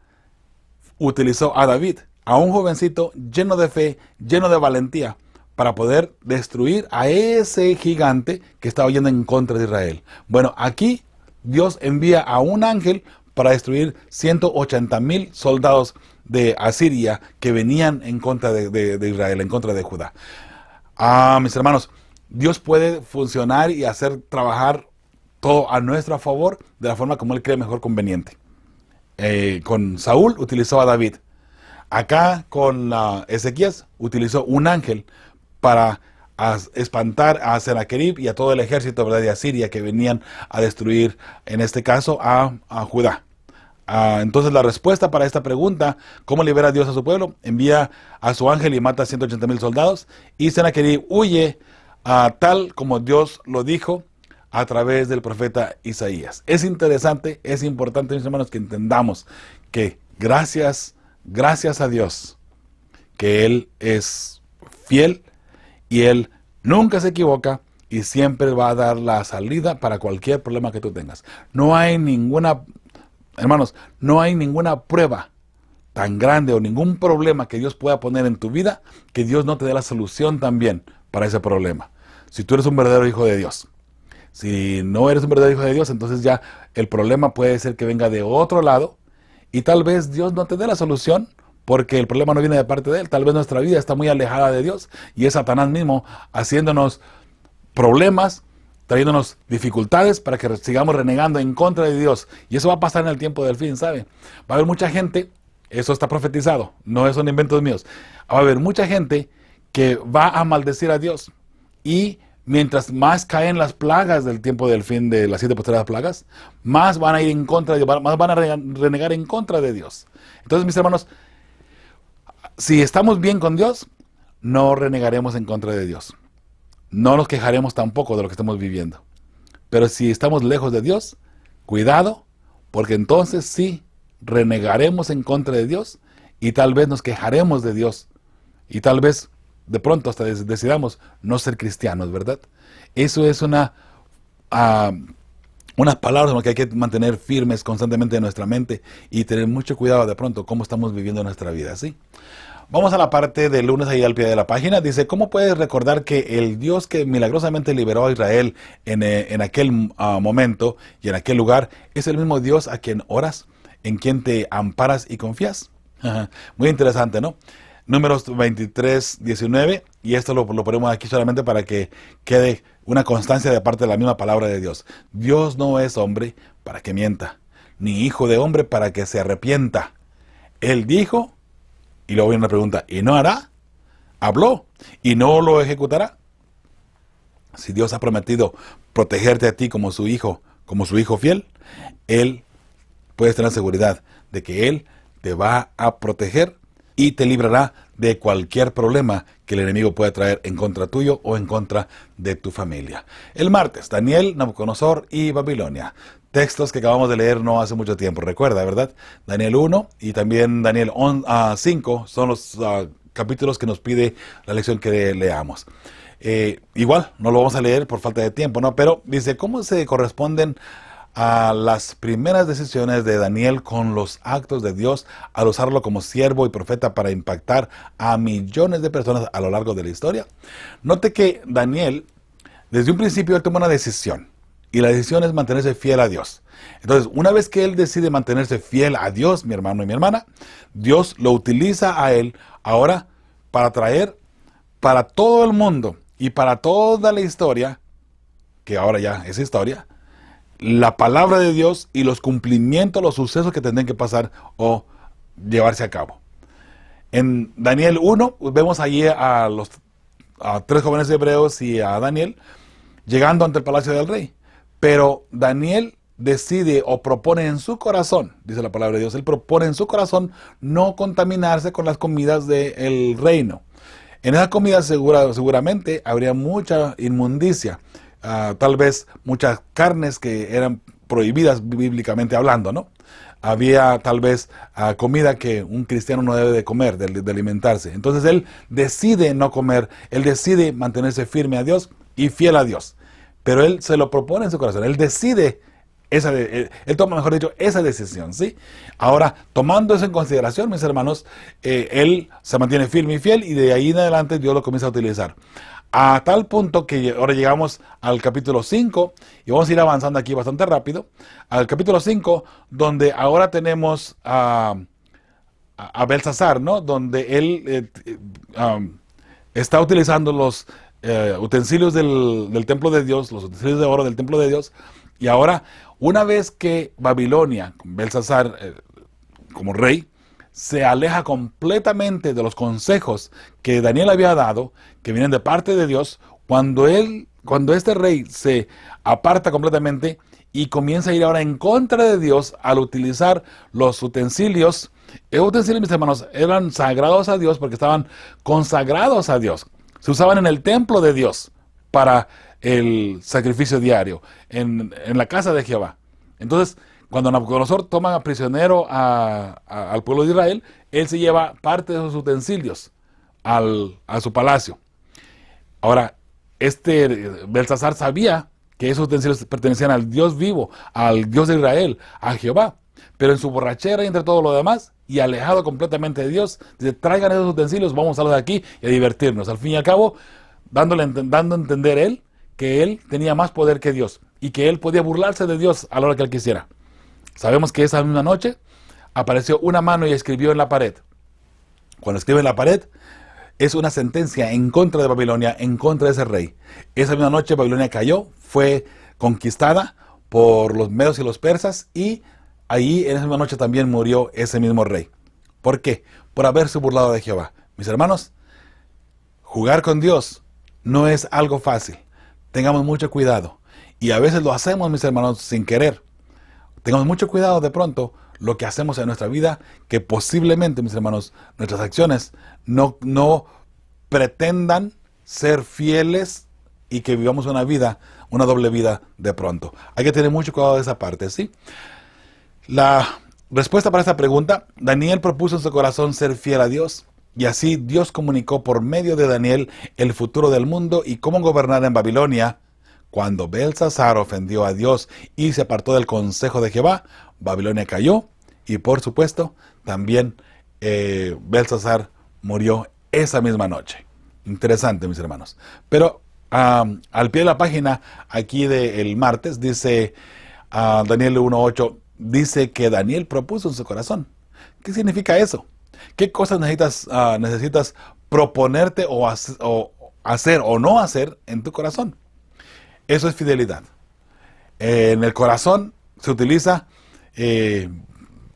utilizó a David, a un jovencito lleno de fe, lleno de valentía, para poder destruir a ese gigante que estaba yendo en contra de Israel. Bueno, aquí Dios envía a un ángel para destruir 180,000 soldados de Asiria que venían en contra de Israel, en contra de Judá. Mis hermanos, Dios puede funcionar y hacer trabajar todo a nuestro favor de la forma como Él cree mejor conveniente. Con Saúl utilizó a David. Acá con Ezequías utilizó un ángel para espantar a Sennacherib y a todo el ejército, ¿verdad?, de Asiria que venían a destruir, en este caso, a Judá. Entonces la respuesta para esta pregunta, ¿cómo libera Dios a su pueblo? Envía a su ángel y mata a 180,000 soldados, y Sennacherib huye tal como Dios lo dijo a través del profeta Isaías. Es interesante, es importante, mis hermanos, que entendamos que gracias a Dios, que Él es fiel y Él nunca se equivoca y siempre va a dar la salida para cualquier problema que tú tengas. No hay ninguna, hermanos, no hay ninguna prueba tan grande o ningún problema que Dios pueda poner en tu vida que Dios no te dé la solución también para ese problema. Si tú eres un verdadero hijo de Dios. Si no eres un verdadero hijo de Dios, entonces ya el problema puede ser que venga de otro lado y tal vez Dios no te dé la solución porque el problema no viene de parte de Él. Tal vez nuestra vida está muy alejada de Dios y es Satanás mismo haciéndonos problemas, trayéndonos dificultades para que sigamos renegando en contra de Dios. Y eso va a pasar en el tiempo del fin, ¿sabe? Va a haber mucha gente, eso está profetizado, no son inventos míos. Va a haber mucha gente que va a maldecir a Dios y mientras más caen las plagas del tiempo del fin de las 7 postreras plagas, más van a ir en contra de Dios, más van a renegar en contra de Dios. Entonces, mis hermanos, si estamos bien con Dios, no renegaremos en contra de Dios. No nos quejaremos tampoco de lo que estamos viviendo. Pero si estamos lejos de Dios, cuidado, porque entonces sí renegaremos en contra de Dios y tal vez nos quejaremos de Dios y tal vez de pronto hasta decidamos no ser cristianos, ¿verdad? Eso es unas palabras que hay que mantener firmes constantemente en nuestra mente y tener mucho cuidado de pronto cómo estamos viviendo nuestra vida, ¿sí? Vamos a la parte del lunes ahí al pie de la página. Dice, ¿cómo puedes recordar que el Dios que milagrosamente liberó a Israel en aquel momento y en aquel lugar es el mismo Dios a quien oras, en quien te amparas y confías? Muy interesante, ¿no? Números 23, 19, y esto lo ponemos aquí solamente para que quede una constancia de parte de la misma palabra de Dios. Dios no es hombre para que mienta, ni hijo de hombre para que se arrepienta. Él dijo, y luego viene una pregunta, ¿y no hará? Habló, ¿y no lo ejecutará? Si Dios ha prometido protegerte a ti como su hijo fiel, Él puedes tener seguridad de que Él te va a proteger y te librará de cualquier problema que el enemigo pueda traer en contra tuyo o en contra de tu familia. El martes, Daniel, Nabucodonosor y Babilonia. Textos que acabamos de leer no hace mucho tiempo, recuerda, ¿verdad? Daniel 1 y también Daniel 5 son los capítulos que nos pide la lección que leamos. Igual, no lo vamos a leer por falta de tiempo, ¿no? Pero dice, ¿cómo se corresponden a las primeras decisiones de Daniel con los actos de Dios al usarlo como siervo y profeta para impactar a millones de personas a lo largo de la historia? Note que Daniel, desde un principio, él tomó una decisión. Y la decisión es mantenerse fiel a Dios. Entonces, una vez que él decide mantenerse fiel a Dios, mi hermano y mi hermana, Dios lo utiliza a él ahora para traer para todo el mundo y para toda la historia, que ahora ya es historia, la palabra de Dios y los cumplimientos, los sucesos que tendrán que pasar o llevarse a cabo. En Daniel 1 vemos allí a tres jóvenes hebreos y a Daniel llegando ante el palacio del rey. Pero Daniel decide o propone en su corazón, dice la palabra de Dios, él propone en su corazón no contaminarse con las comidas del reino. En esa comida seguramente habría mucha inmundicia, tal vez muchas carnes que eran prohibidas bíblicamente hablando, ¿no? Había tal vez comida que un cristiano no debe de comer, de alimentarse. Entonces él decide no comer, él decide mantenerse firme a Dios y fiel a Dios. Pero él se lo propone en su corazón, él decide, él toma, mejor dicho, esa decisión, ¿sí? Ahora, tomando eso en consideración, mis hermanos, él se mantiene firme y fiel y de ahí en adelante Dios lo comienza a utilizar. A tal punto que ahora llegamos al capítulo 5, y vamos a ir avanzando aquí bastante rápido, al capítulo 5, donde ahora tenemos a Belsasar, ¿no? Donde él está utilizando los utensilios del templo de Dios, los utensilios de oro del templo de Dios, y ahora, una vez que Babilonia, con Belsasar como rey, se aleja completamente de los consejos que Daniel había dado, que vienen de parte de Dios, cuando este rey se aparta completamente y comienza a ir ahora en contra de Dios al utilizar los utensilios, mis hermanos, eran sagrados a Dios porque estaban consagrados a Dios. Se usaban en el templo de Dios para el sacrificio diario, en la casa de Jehová. Entonces, cuando Nabucodonosor toma prisionero al pueblo de Israel, él se lleva parte de esos utensilios a su palacio. Ahora, Belsasar sabía que esos utensilios pertenecían al Dios vivo, al Dios de Israel, a Jehová. Pero en su borrachera y entre todo lo demás, y alejado completamente de Dios, dice, traigan esos utensilios, vamos a salir de aquí y a divertirnos. Al fin y al cabo, dando a entender él que él tenía más poder que Dios y que él podía burlarse de Dios a la hora que él quisiera. Sabemos que esa misma noche apareció una mano y escribió en la pared. Cuando escribe en la pared, es una sentencia en contra de Babilonia, en contra de ese rey. Esa misma noche Babilonia cayó, fue conquistada por los medos y los persas, y ahí en esa misma noche también murió ese mismo rey. ¿Por qué? Por haberse burlado de Jehová. Mis hermanos, jugar con Dios no es algo fácil. Tengamos mucho cuidado. Y a veces lo hacemos, mis hermanos, sin querer. Tengamos mucho cuidado de pronto lo que hacemos en nuestra vida, que posiblemente, mis hermanos, nuestras acciones no pretendan ser fieles y que vivamos una doble vida de pronto. Hay que tener mucho cuidado de esa parte, ¿sí? La respuesta para esta pregunta, Daniel propuso en su corazón ser fiel a Dios, y así Dios comunicó por medio de Daniel el futuro del mundo y cómo gobernar en Babilonia. Cuando Belsasar ofendió a Dios y se apartó del consejo de Jehová, Babilonia cayó, y por supuesto, también Belsasar murió esa misma noche. Interesante, mis hermanos. Pero al pie de la página, aquí del martes, dice Daniel 1:8, dice que Daniel propuso en su corazón. ¿Qué significa eso? ¿Qué cosas necesitas proponerte o hacer o no hacer en tu corazón? Eso es fidelidad. En el corazón se utiliza,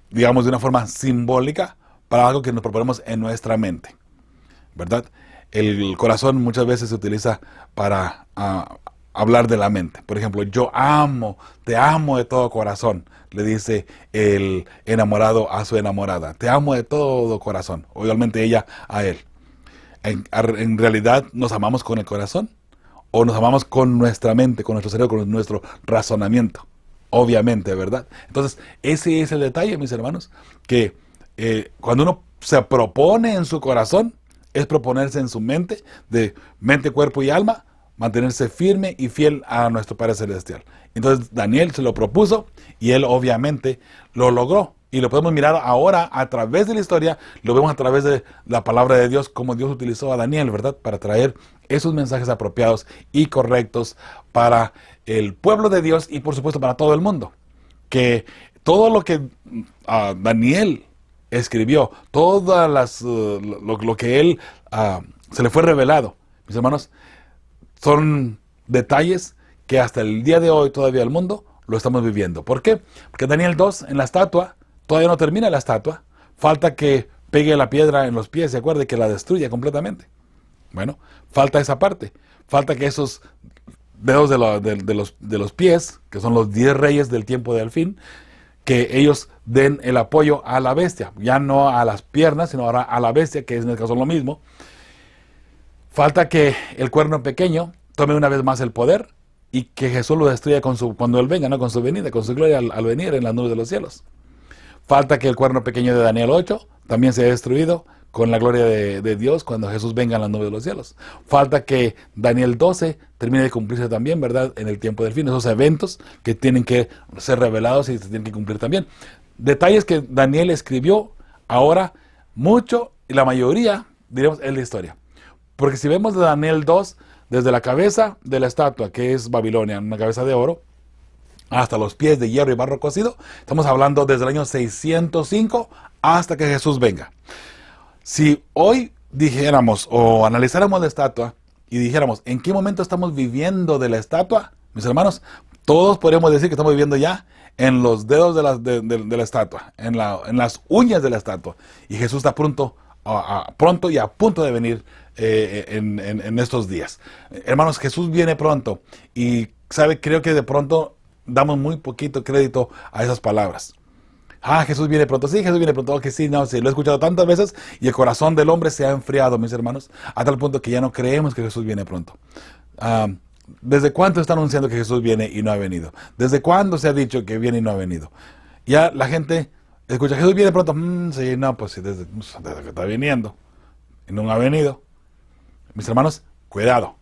digamos, de una forma simbólica para algo que nos proponemos en nuestra mente, ¿verdad? El corazón muchas veces se utiliza para hablar de la mente. Por ejemplo, te amo de todo corazón, le dice el enamorado a su enamorada. Te amo de todo corazón. Obviamente ella a él. En realidad, ¿nos amamos con el corazón? ¿O nos amamos con nuestra mente, con nuestro cerebro, con nuestro razonamiento? Obviamente, ¿verdad? Entonces, ese es el detalle, mis hermanos, que cuando uno se propone en su corazón, es proponerse en su mente, de mente, cuerpo y alma, mantenerse firme y fiel a nuestro Padre Celestial. Entonces Daniel se lo propuso y él obviamente lo logró. Y lo podemos mirar ahora a través de la historia, lo vemos a través de la palabra de Dios, cómo Dios utilizó a Daniel, ¿verdad? Para traer esos mensajes apropiados y correctos para el pueblo de Dios y por supuesto para todo el mundo. Que todo lo que Daniel escribió, todas lo que él se le fue revelado, mis hermanos, son detalles que hasta el día de hoy todavía el mundo lo estamos viviendo. ¿Por qué? Porque Daniel 2 en la estatua, todavía no termina la estatua, falta que pegue la piedra en los pies, ¿se acuerda? Que la destruya completamente. Bueno, falta esa parte, falta que esos dedos de los pies, que son los 10 reyes del tiempo del fin, que ellos den el apoyo a la bestia, ya no a las piernas, sino ahora a la bestia, que es en el caso lo mismo. Falta que el cuerno pequeño tome una vez más el poder y que Jesús lo destruya cuando Él venga, ¿no? Con su venida, con su gloria al venir en las nubes de los cielos. Falta que el cuerno pequeño de Daniel 8 también sea destruido con la gloria de Dios cuando Jesús venga en las nubes de los cielos. Falta que Daniel 12 termine de cumplirse también, ¿verdad? En el tiempo del fin, esos eventos que tienen que ser revelados y se tienen que cumplir también. Detalles que Daniel escribió ahora mucho y la mayoría, diremos, es la historia. Porque si vemos de Daniel 2, desde la cabeza de la estatua, que es Babilonia, una cabeza de oro, hasta los pies de hierro y barro cocido, estamos hablando desde el año 605 hasta que Jesús venga. Si hoy dijéramos o analizáramos la estatua y dijéramos en qué momento estamos viviendo de la estatua, mis hermanos, todos podríamos decir que estamos viviendo ya en los dedos de la estatua, en las uñas de la estatua. Y Jesús está pronto y a punto de venir en estos días. Hermanos, Jesús viene pronto y creo que de pronto damos muy poquito crédito a esas palabras. Jesús viene pronto. Sí, Jesús viene pronto. Ok, sí, no, sí, lo he escuchado tantas veces y el corazón del hombre se ha enfriado, mis hermanos, a tal punto que ya no creemos que Jesús viene pronto. ¿Desde cuánto está anunciando que Jesús viene y no ha venido? ¿Desde cuándo se ha dicho que viene y no ha venido? Ya la gente escucha, Jesús viene pronto. Sí, no, pues sí, desde que está viniendo y no ha venido. Mis hermanos, cuidado,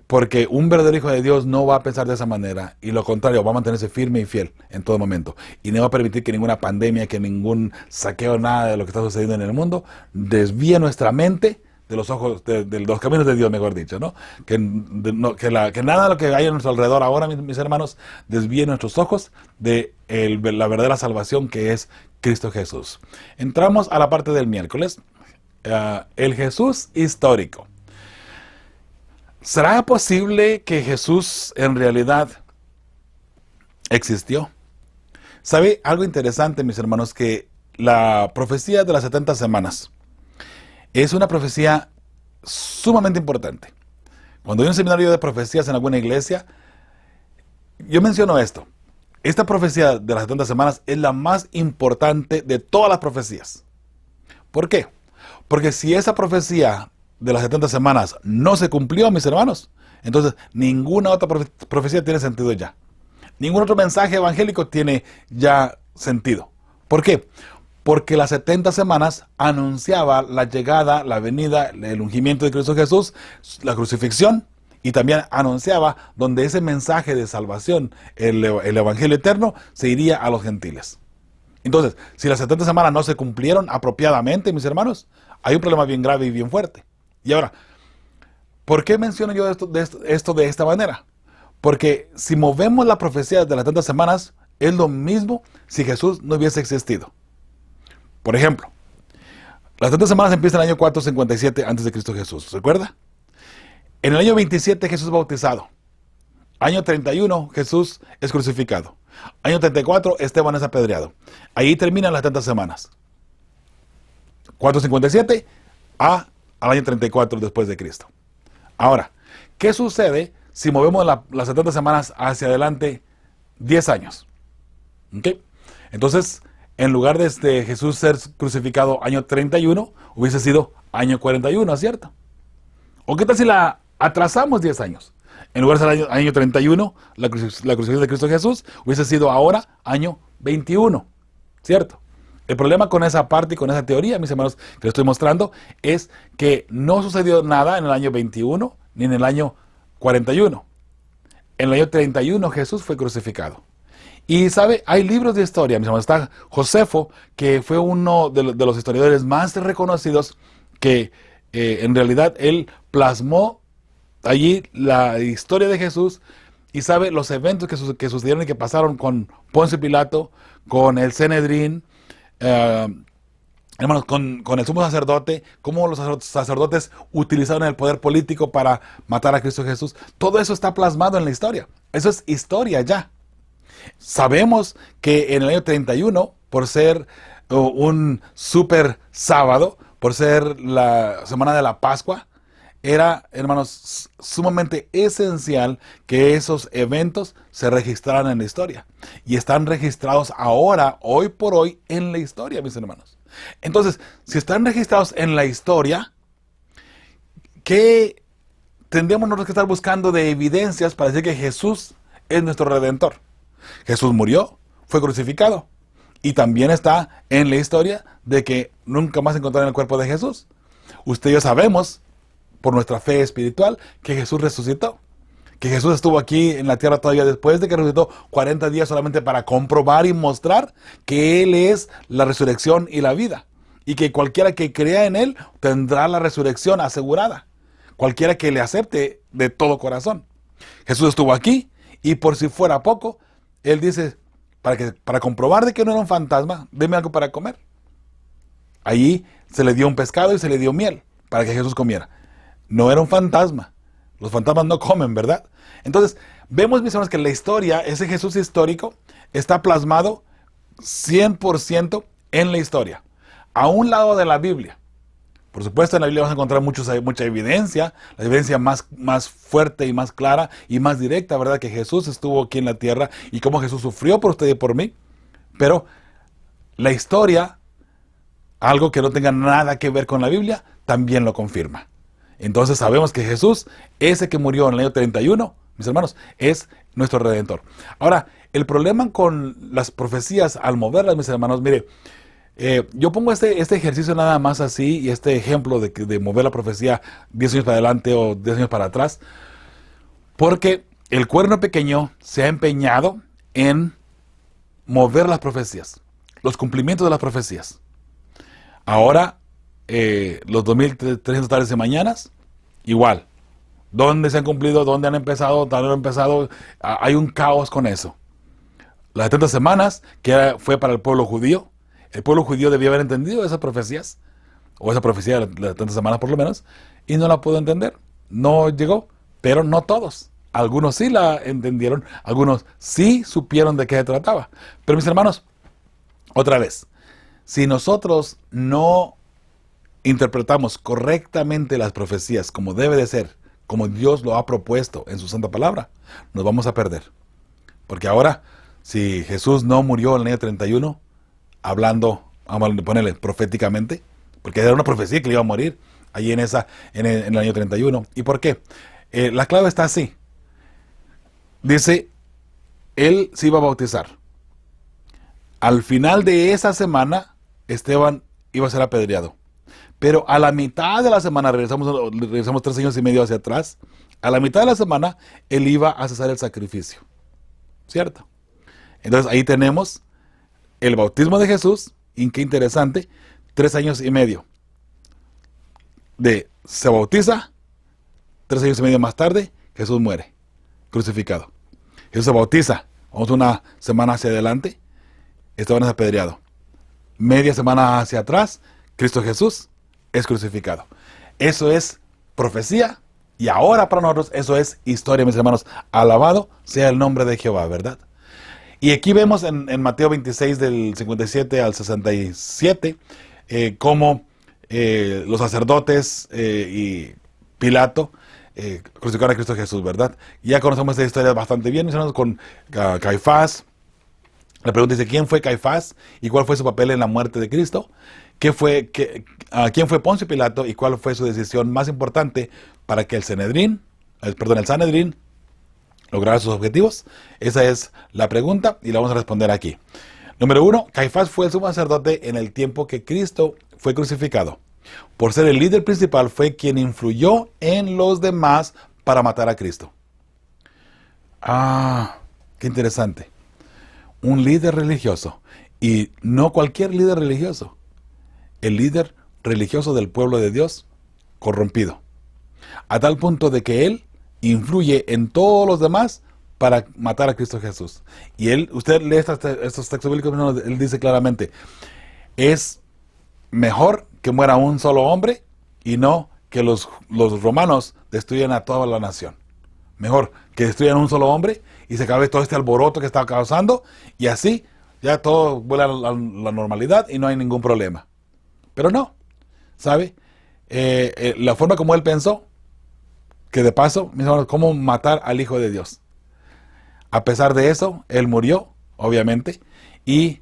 porque un verdadero hijo de Dios no va a pensar de esa manera y lo contrario, va a mantenerse firme y fiel en todo momento y no va a permitir que ninguna pandemia, que ningún saqueo, nada de lo que está sucediendo en el mundo desvíe nuestra mente de los ojos, de los caminos de Dios, mejor dicho, ¿no? Que nada de lo que hay a nuestro alrededor ahora, mis hermanos, desvíe nuestros ojos de la verdadera salvación que es Cristo Jesús. Entramos a la parte del miércoles. El Jesús histórico. ¿Será posible que Jesús en realidad existió? ¿Sabe algo interesante, mis hermanos? Que la profecía de las 70 semanas es una profecía sumamente importante. Cuando hay un seminario de profecías en alguna iglesia, yo menciono esto. Esta profecía de las 70 semanas es la más importante de todas las profecías. ¿Por qué? Porque si esa profecía de las 70 semanas no se cumplió, mis hermanos, entonces ninguna otra profecía tiene sentido ya. Ningún otro mensaje evangélico tiene ya sentido. ¿Por qué? Porque las 70 semanas anunciaba la llegada, la venida, el ungimiento de Cristo Jesús, la crucifixión, y también anunciaba donde ese mensaje de salvación, el evangelio eterno, se iría a los gentiles. Entonces, si las 70 semanas no se cumplieron apropiadamente, mis hermanos, hay un problema bien grave y bien fuerte. Y ahora, ¿por qué menciono yo esto de esta manera? Porque si movemos la profecía de las 70 semanas, es lo mismo si Jesús no hubiese existido. Por ejemplo, las 70 semanas empiezan en el año 457 a.C. Jesús, ¿recuerda? En el año 27 Jesús es bautizado. Año 31 Jesús es crucificado. Año 34 Esteban es apedreado. Ahí terminan las 70 semanas. 457 al año 34 después de Cristo. Ahora, ¿qué sucede si movemos las 70 semanas hacia adelante, 10 años. ¿Ok? Entonces, en lugar de Jesús ser crucificado año 31, hubiese sido año 41, ¿cierto? ¿O qué tal si la atrasamos 10 años? En lugar de ser año 31, la crucifixión de Cristo Jesús hubiese sido ahora año 21, ¿cierto? El problema con esa parte y con esa teoría, mis hermanos, que les estoy mostrando, es que no sucedió nada en el año 21 ni en el año 41. En el año 31 Jesús fue crucificado. Y sabe, hay libros de historia, mis hermanos. Está Josefo, que fue uno de los historiadores más reconocidos, que en realidad él plasmó allí la historia de Jesús y sabe los eventos que sucedieron y que pasaron con Poncio Pilato, con el Sanedrín, hermanos, con el sumo sacerdote, cómo los sacerdotes utilizaron el poder político para matar a Cristo Jesús. Todo eso está plasmado en la historia. Eso es historia ya. Sabemos que en el año 31, por ser un super sábado, por ser la semana de la Pascua, era, hermanos, sumamente esencial que esos eventos se registraran en la historia. Y están registrados ahora, hoy por hoy, en la historia, mis hermanos. Entonces, si están registrados en la historia, ¿qué tendríamos nosotros que estar buscando de evidencias para decir que Jesús es nuestro Redentor? Jesús murió, fue crucificado. Y también está en la historia de que nunca más encontraron el cuerpo de Jesús. Usted y yo sabemos, por nuestra fe espiritual, que Jesús resucitó. Que Jesús estuvo aquí en la tierra todavía después de que resucitó 40 días solamente para comprobar y mostrar que Él es la resurrección y la vida. Y que cualquiera que crea en Él tendrá la resurrección asegurada. Cualquiera que le acepte de todo corazón. Jesús estuvo aquí y por si fuera poco, Él dice, para comprobar de que no era un fantasma, deme algo para comer. Allí se le dio un pescado y se le dio miel para que Jesús comiera. No era un fantasma. Los fantasmas no comen, ¿verdad? Entonces, vemos, mis hermanos, que la historia, ese Jesús histórico, está plasmado 100% en la historia. A un lado de la Biblia. Por supuesto, en la Biblia vamos a encontrar mucha evidencia, la evidencia más fuerte y más clara y más directa, ¿verdad? Que Jesús estuvo aquí en la tierra y cómo Jesús sufrió por usted y por mí. Pero la historia, algo que no tenga nada que ver con la Biblia, también lo confirma. Entonces sabemos que Jesús, ese que murió en el año 31, mis hermanos, es nuestro Redentor. Ahora, el problema con las profecías al moverlas, mis hermanos, mire, yo pongo este ejercicio nada más así y este ejemplo de mover la profecía 10 años para adelante o 10 años para atrás, porque el cuerno pequeño se ha empeñado en mover las profecías, los cumplimientos de las profecías. Ahora, los 2300 tardes y mañanas, igual. ¿Dónde se han cumplido? ¿Dónde han empezado? ¿Dónde han empezado? Hay un caos con eso. Las 70 semanas, que fue para el pueblo judío. El pueblo judío debía haber entendido esas profecías, o esa profecía de las 70 semanas por lo menos, y no la pudo entender. No llegó, pero no todos. Algunos sí la entendieron, algunos sí supieron de qué se trataba. Pero mis hermanos, otra vez, si nosotros no interpretamos correctamente las profecías como debe de ser, como Dios lo ha propuesto en su santa palabra, nos vamos a perder. Porque ahora, si Jesús no murió en el año 31, hablando, vamos a ponerle proféticamente, porque era una profecía que le iba a morir allí en el año 31. ¿Y por qué? La clave está así. Dice, Él se iba a bautizar. Al final de esa semana, Esteban iba a ser apedreado. Pero a la mitad de la semana, regresamos 3 años y medio hacia atrás, a la mitad de la semana, Él iba a cesar el sacrificio. ¿Cierto? Entonces ahí tenemos el bautismo de Jesús, y qué interesante, 3 años y medio. Se bautiza, 3 años y medio más tarde, Jesús muere, crucificado. Jesús se bautiza, vamos una semana hacia adelante, Esteban es apedreado. Media semana hacia atrás, Cristo Jesús es crucificado. Eso es profecía, y ahora para nosotros eso es historia, mis hermanos. Alabado sea el nombre de Jehová, ¿verdad? Y aquí vemos en Mateo 26 del 57 al 67 cómo los sacerdotes y Pilato crucificaron a Cristo Jesús, ¿verdad? Ya conocemos esta historia bastante bien, mis hermanos, con Caifás. La pregunta dice, ¿quién fue Caifás y cuál fue su papel en la muerte de Cristo? ¿Quién fue Poncio Pilato y cuál fue su decisión más importante para que el Sanedrín lograra sus objetivos? Esa es la pregunta y la vamos a responder aquí. Número 1, Caifás fue el sumo sacerdote en el tiempo que Cristo fue crucificado. Por ser el líder principal, fue quien influyó en los demás para matar a Cristo. Qué interesante. Un líder religioso, y no cualquier líder religioso, el líder religioso del pueblo de Dios, corrompido, a tal punto de que él influye en todos los demás para matar a Cristo Jesús. Y usted lee estos textos bíblicos, él dice claramente, es mejor que muera un solo hombre y no que los romanos destruyan a toda la nación. Mejor que destruyan un solo hombre y se acabe todo este alboroto que está causando, y así ya todo vuelve a la normalidad y no hay ningún problema. Pero no, ¿sabe? La forma como él pensó, que de paso, mis hermanos, cómo matar al Hijo de Dios. A pesar de eso, él murió, obviamente, y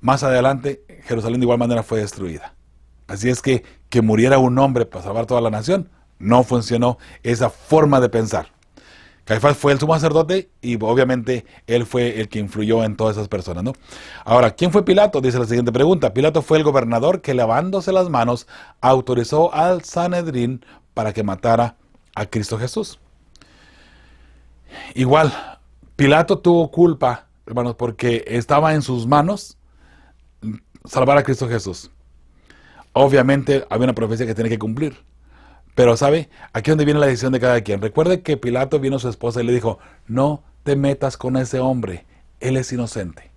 más adelante Jerusalén de igual manera fue destruida. Así es que muriera un hombre para salvar toda la nación, no funcionó esa forma de pensar. Caifás fue el sumo sacerdote y obviamente él fue el que influyó en todas esas personas, ¿no? Ahora, ¿quién fue Pilato? Dice la siguiente pregunta. Pilato fue el gobernador que, lavándose las manos, autorizó al Sanedrín para que matara a Cristo Jesús. Igual, Pilato tuvo culpa, hermanos, porque estaba en sus manos salvar a Cristo Jesús. Obviamente había una profecía que tenía que cumplir. Pero, ¿sabe? Aquí es donde viene la decisión de cada quien. Recuerde que Pilato vino a su esposa y le dijo, no te metas con ese hombre, él es inocente.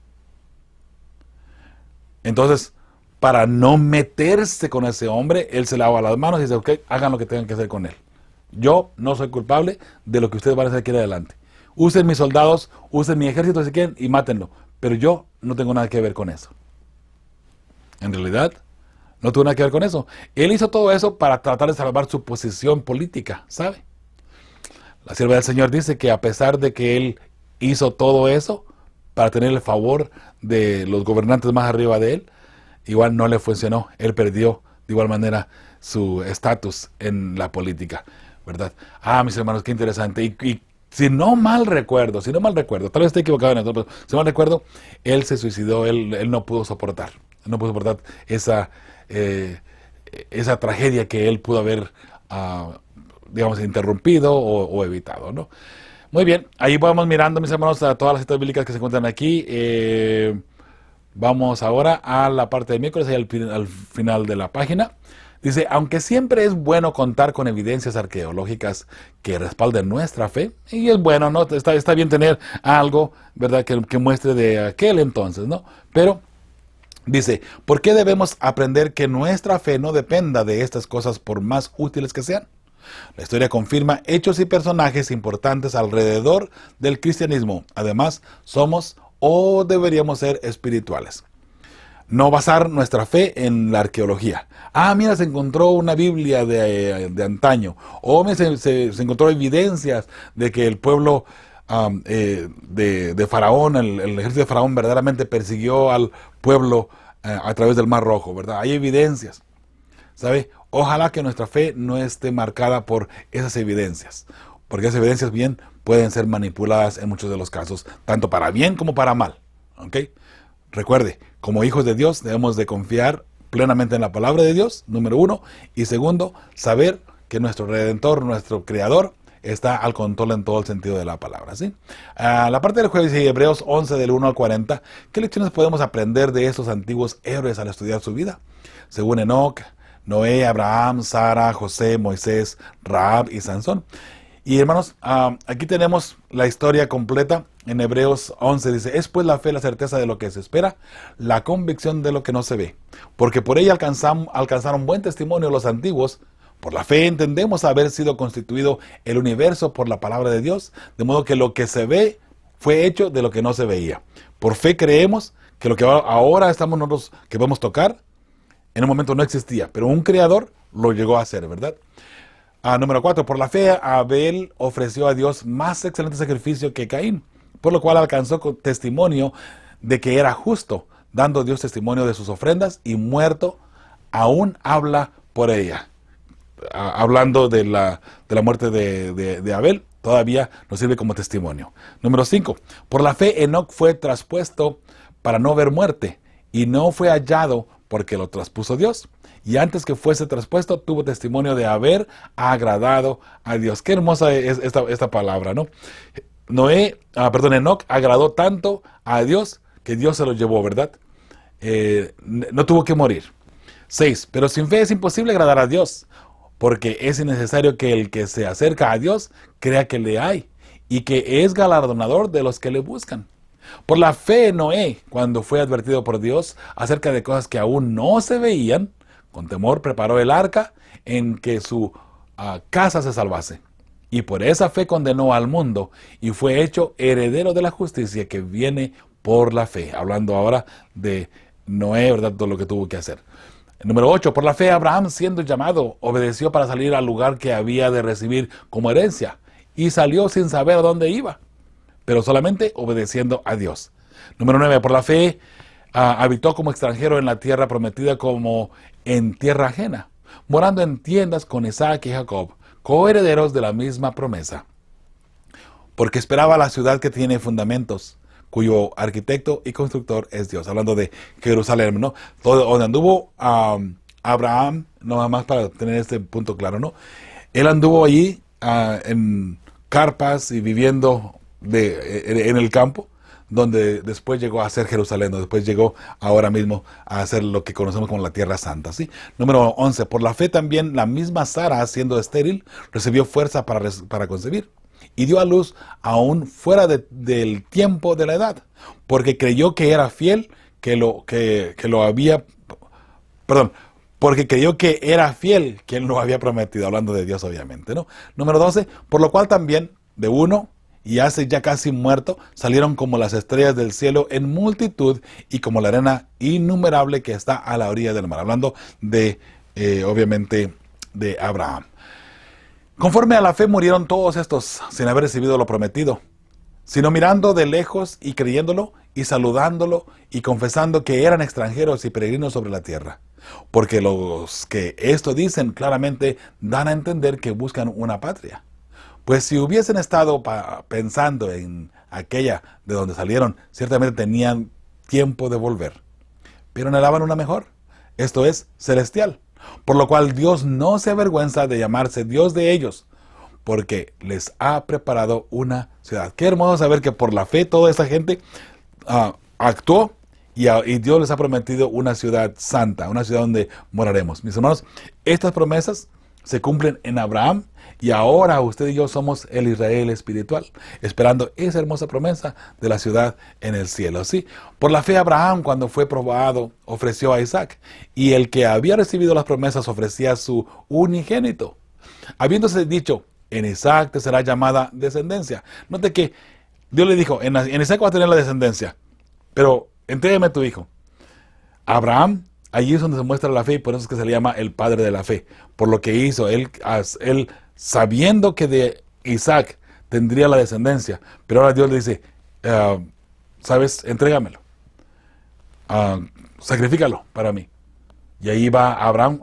Entonces, para no meterse con ese hombre, él se lava las manos y dice, ok, hagan lo que tengan que hacer con él. Yo no soy culpable de lo que ustedes van a hacer aquí adelante. Usen mis soldados, usen mi ejército si quieren y mátenlo. Pero yo no tengo nada que ver con eso. En realidad, no tuvo nada que ver con eso. Él hizo todo eso para tratar de salvar su posición política, ¿sabe? La sierva del Señor dice que a pesar de que él hizo todo eso para tener el favor de los gobernantes más arriba de él, igual no le funcionó. Él perdió de igual manera su estatus en la política, ¿verdad? Mis hermanos, qué interesante. Y si no mal recuerdo, tal vez esté equivocado en esto, pero si no mal recuerdo, él se suicidó, él no pudo soportar. No pudo soportar esa tragedia que él pudo haber, digamos, interrumpido o evitado, ¿no? Muy bien, ahí vamos mirando, mis hermanos, a todas las citas bíblicas que se encuentran aquí. Vamos ahora a la parte de miércoles, ahí al final de la página. Dice, aunque siempre es bueno contar con evidencias arqueológicas que respalden nuestra fe, y es bueno, ¿no? Está bien tener algo, ¿verdad?, que muestre de aquel entonces, ¿no? Pero dice, ¿por qué debemos aprender que nuestra fe no dependa de estas cosas por más útiles que sean? La historia confirma hechos y personajes importantes alrededor del cristianismo. Además, somos o deberíamos ser espirituales. No basar nuestra fe en la arqueología. Mira, se encontró una Biblia de antaño. O se encontró evidencias de que el pueblo de Faraón, el ejército de Faraón verdaderamente persiguió al pueblo a través del Mar Rojo, ¿verdad? Hay evidencias, ¿sabe? Ojalá que nuestra fe no esté marcada por esas evidencias, porque esas evidencias bien pueden ser manipuladas en muchos de los casos, tanto para bien como para mal, ¿ok? Recuerde, como hijos de Dios debemos de confiar plenamente en la palabra de Dios, número uno, y segundo, saber que nuestro Redentor, nuestro Creador, está al control en todo el sentido de la palabra, ¿sí? La parte del jueves de Hebreos 11 del 1 al 40, ¿qué lecciones podemos aprender de estos antiguos héroes al estudiar su vida? Según Enoc, Noé, Abraham, Sara, José, Moisés, Rahab y Sansón. Y hermanos, aquí tenemos la historia completa. En Hebreos 11 dice, es pues la fe la certeza de lo que se espera, la convicción de lo que no se ve. Porque por ella alcanzaron buen testimonio los antiguos. Por la fe entendemos haber sido constituido el universo por la palabra de Dios, de modo que lo que se ve fue hecho de lo que no se veía. Por fe creemos que lo que ahora estamos nosotros que podemos tocar, en un momento no existía, pero un creador lo llegó a hacer, ¿verdad? Número 4, por la fe Abel ofreció a Dios más excelente sacrificio que Caín, por lo cual alcanzó testimonio de que era justo, dando Dios testimonio de sus ofrendas, y muerto aún habla por ella. Hablando de la muerte de Abel, todavía nos sirve como testimonio. Número 5, por la fe Enoc fue traspuesto para no ver muerte, y no fue hallado porque lo traspuso Dios. Y antes que fuese traspuesto, tuvo testimonio de haber agradado a Dios. Qué hermosa es esta palabra, ¿no? Enoc agradó tanto a Dios que Dios se lo llevó, ¿verdad? No tuvo que morir. 6, pero sin fe es imposible agradar a Dios, porque es necesario que el que se acerca a Dios crea que le hay y que es galardonador de los que le buscan. Por la fe Noé, cuando fue advertido por Dios acerca de cosas que aún no se veían, con temor preparó el arca en que su casa se salvase. Y por esa fe condenó al mundo y fue hecho heredero de la justicia que viene por la fe. Hablando ahora de Noé, ¿verdad? Todo lo que tuvo que hacer. Número 8, por la fe Abraham, siendo llamado, obedeció para salir al lugar que había de recibir como herencia, y salió sin saber a dónde iba, pero solamente obedeciendo a Dios. Número 9, por la fe habitó como extranjero en la tierra prometida, como en tierra ajena, morando en tiendas con Isaac y Jacob, coherederos de la misma promesa, porque esperaba la ciudad que tiene fundamentos, cuyo arquitecto y constructor es Dios. Hablando de Jerusalén, ¿no? Todo donde anduvo Abraham, no más para tener este punto claro, ¿no? Él anduvo allí en carpas y viviendo en el campo, donde después llegó a ser Jerusalén, después llegó ahora mismo a ser lo que conocemos como la Tierra Santa, ¿sí? Número 11, por la fe también la misma Sara, siendo estéril, recibió fuerza para concebir, y dio a luz aún fuera del tiempo de la edad, porque creyó que era fiel, porque creyó que era fiel quien lo había prometido, hablando de Dios obviamente, ¿no? Número 12, por lo cual también de uno, y hace ya casi muerto, salieron como las estrellas del cielo en multitud, y como la arena innumerable que está a la orilla del mar. Hablando de, obviamente, de Abraham. Conforme a la fe murieron todos estos sin haber recibido lo prometido, sino mirando de lejos y creyéndolo y saludándolo y confesando que eran extranjeros y peregrinos sobre la tierra. Porque los que esto dicen claramente dan a entender que buscan una patria. Pues si hubiesen estado pensando en aquella de donde salieron, ciertamente tenían tiempo de volver. Pero anhelaban una mejor, esto es, celestial. Por lo cual Dios no se avergüenza de llamarse Dios de ellos, porque les ha preparado una ciudad. Qué hermoso saber que por la fe toda esta gente actuó y Dios les ha prometido una ciudad santa, una ciudad donde moraremos. Mis hermanos, estas promesas se cumplen en Abraham, y ahora usted y yo somos el Israel espiritual, esperando esa hermosa promesa de la ciudad en el cielo. ¿Sí? Por la fe Abraham, cuando fue probado, ofreció a Isaac, y el que había recibido las promesas ofrecía a su unigénito, habiéndose dicho, en Isaac te será llamada descendencia. Note que Dios le dijo, en Isaac va a tener la descendencia, pero entrégame a tu hijo. Abraham, allí es donde se muestra la fe, y por eso es que se le llama el padre de la fe, por lo que hizo él sabiendo que de Isaac tendría la descendencia, pero ahora Dios le dice, ¿sabes? Entrégamelo, sacrifícalo para mí. Y ahí va Abraham